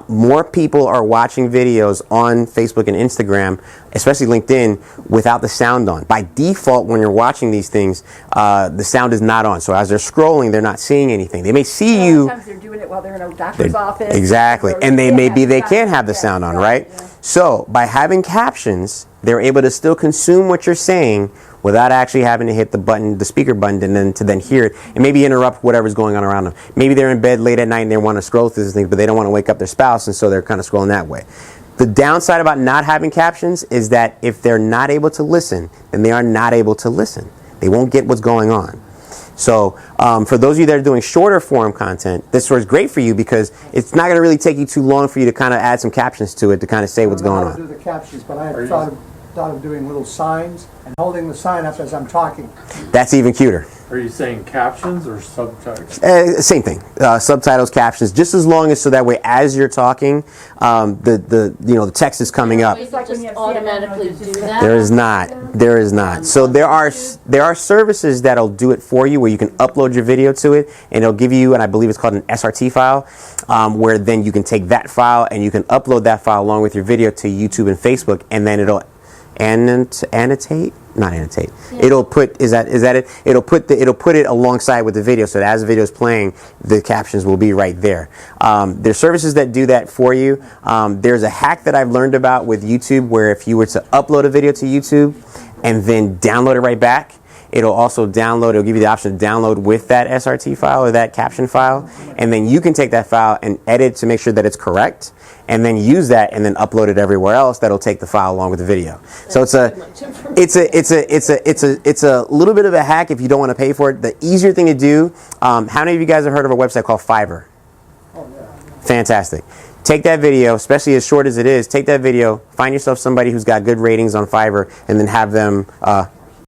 more people are watching videos on Facebook and Instagram, especially LinkedIn, without the sound on. By default, when you're watching these things, the sound is not on. So as they're scrolling, they're not seeing anything. They may see you. Sometimes they're doing it while they're in a doctor's office. Exactly. And they can't have the sound on, right? Yeah. So by having captions, they're able to still consume what you're saying without actually having to hit the speaker button, and then hear it, and maybe interrupt whatever's going on around them. Maybe they're in bed late at night and they want to scroll through these things, but they don't want to wake up their spouse, and so they're kind of scrolling that way. The downside about not having captions is that if they're not able to listen, then they are not able to listen. They won't get what's going on. So for those of you that are doing shorter form content, this is great for you because it's not going to really take you too long for you to kind of add some captions to it to kind of say what's going on. I don't know how to do the captions, but I thought of doing little signs and holding the sign up as I'm talking. That's even cuter. Are you saying captions or subtitles? Same thing. Subtitles, captions, just as long as so that way as you're talking, the text is coming up. It's like just automatically do that. There is not. So there are services that'll do it for you where you can upload your video to it, and it'll give you, and I believe it's called an SRT file, where then you can take that file and you can upload that file along with your video to YouTube and Facebook, and then it'll annotate. Yeah. It'll put it? It'll put it alongside with the video, so that as the video is playing, the captions will be right there. There's services that do that for you. There's a hack that I've learned about with YouTube where if you were to upload a video to YouTube and then download it right back, it'll give you the option to download with that SRT file or that caption file, and then you can take that file and edit to make sure that it's correct, and then use that and then upload it everywhere else. That'll take the file along with the video. So it's a little bit of a hack if you don't want to pay for it. The easier thing to do. How many of you guys have heard of a website called Fiverr? Oh yeah. Fantastic. Take that video, especially as short as it is. Take that video, find yourself somebody who's got good ratings on Fiverr, and then have them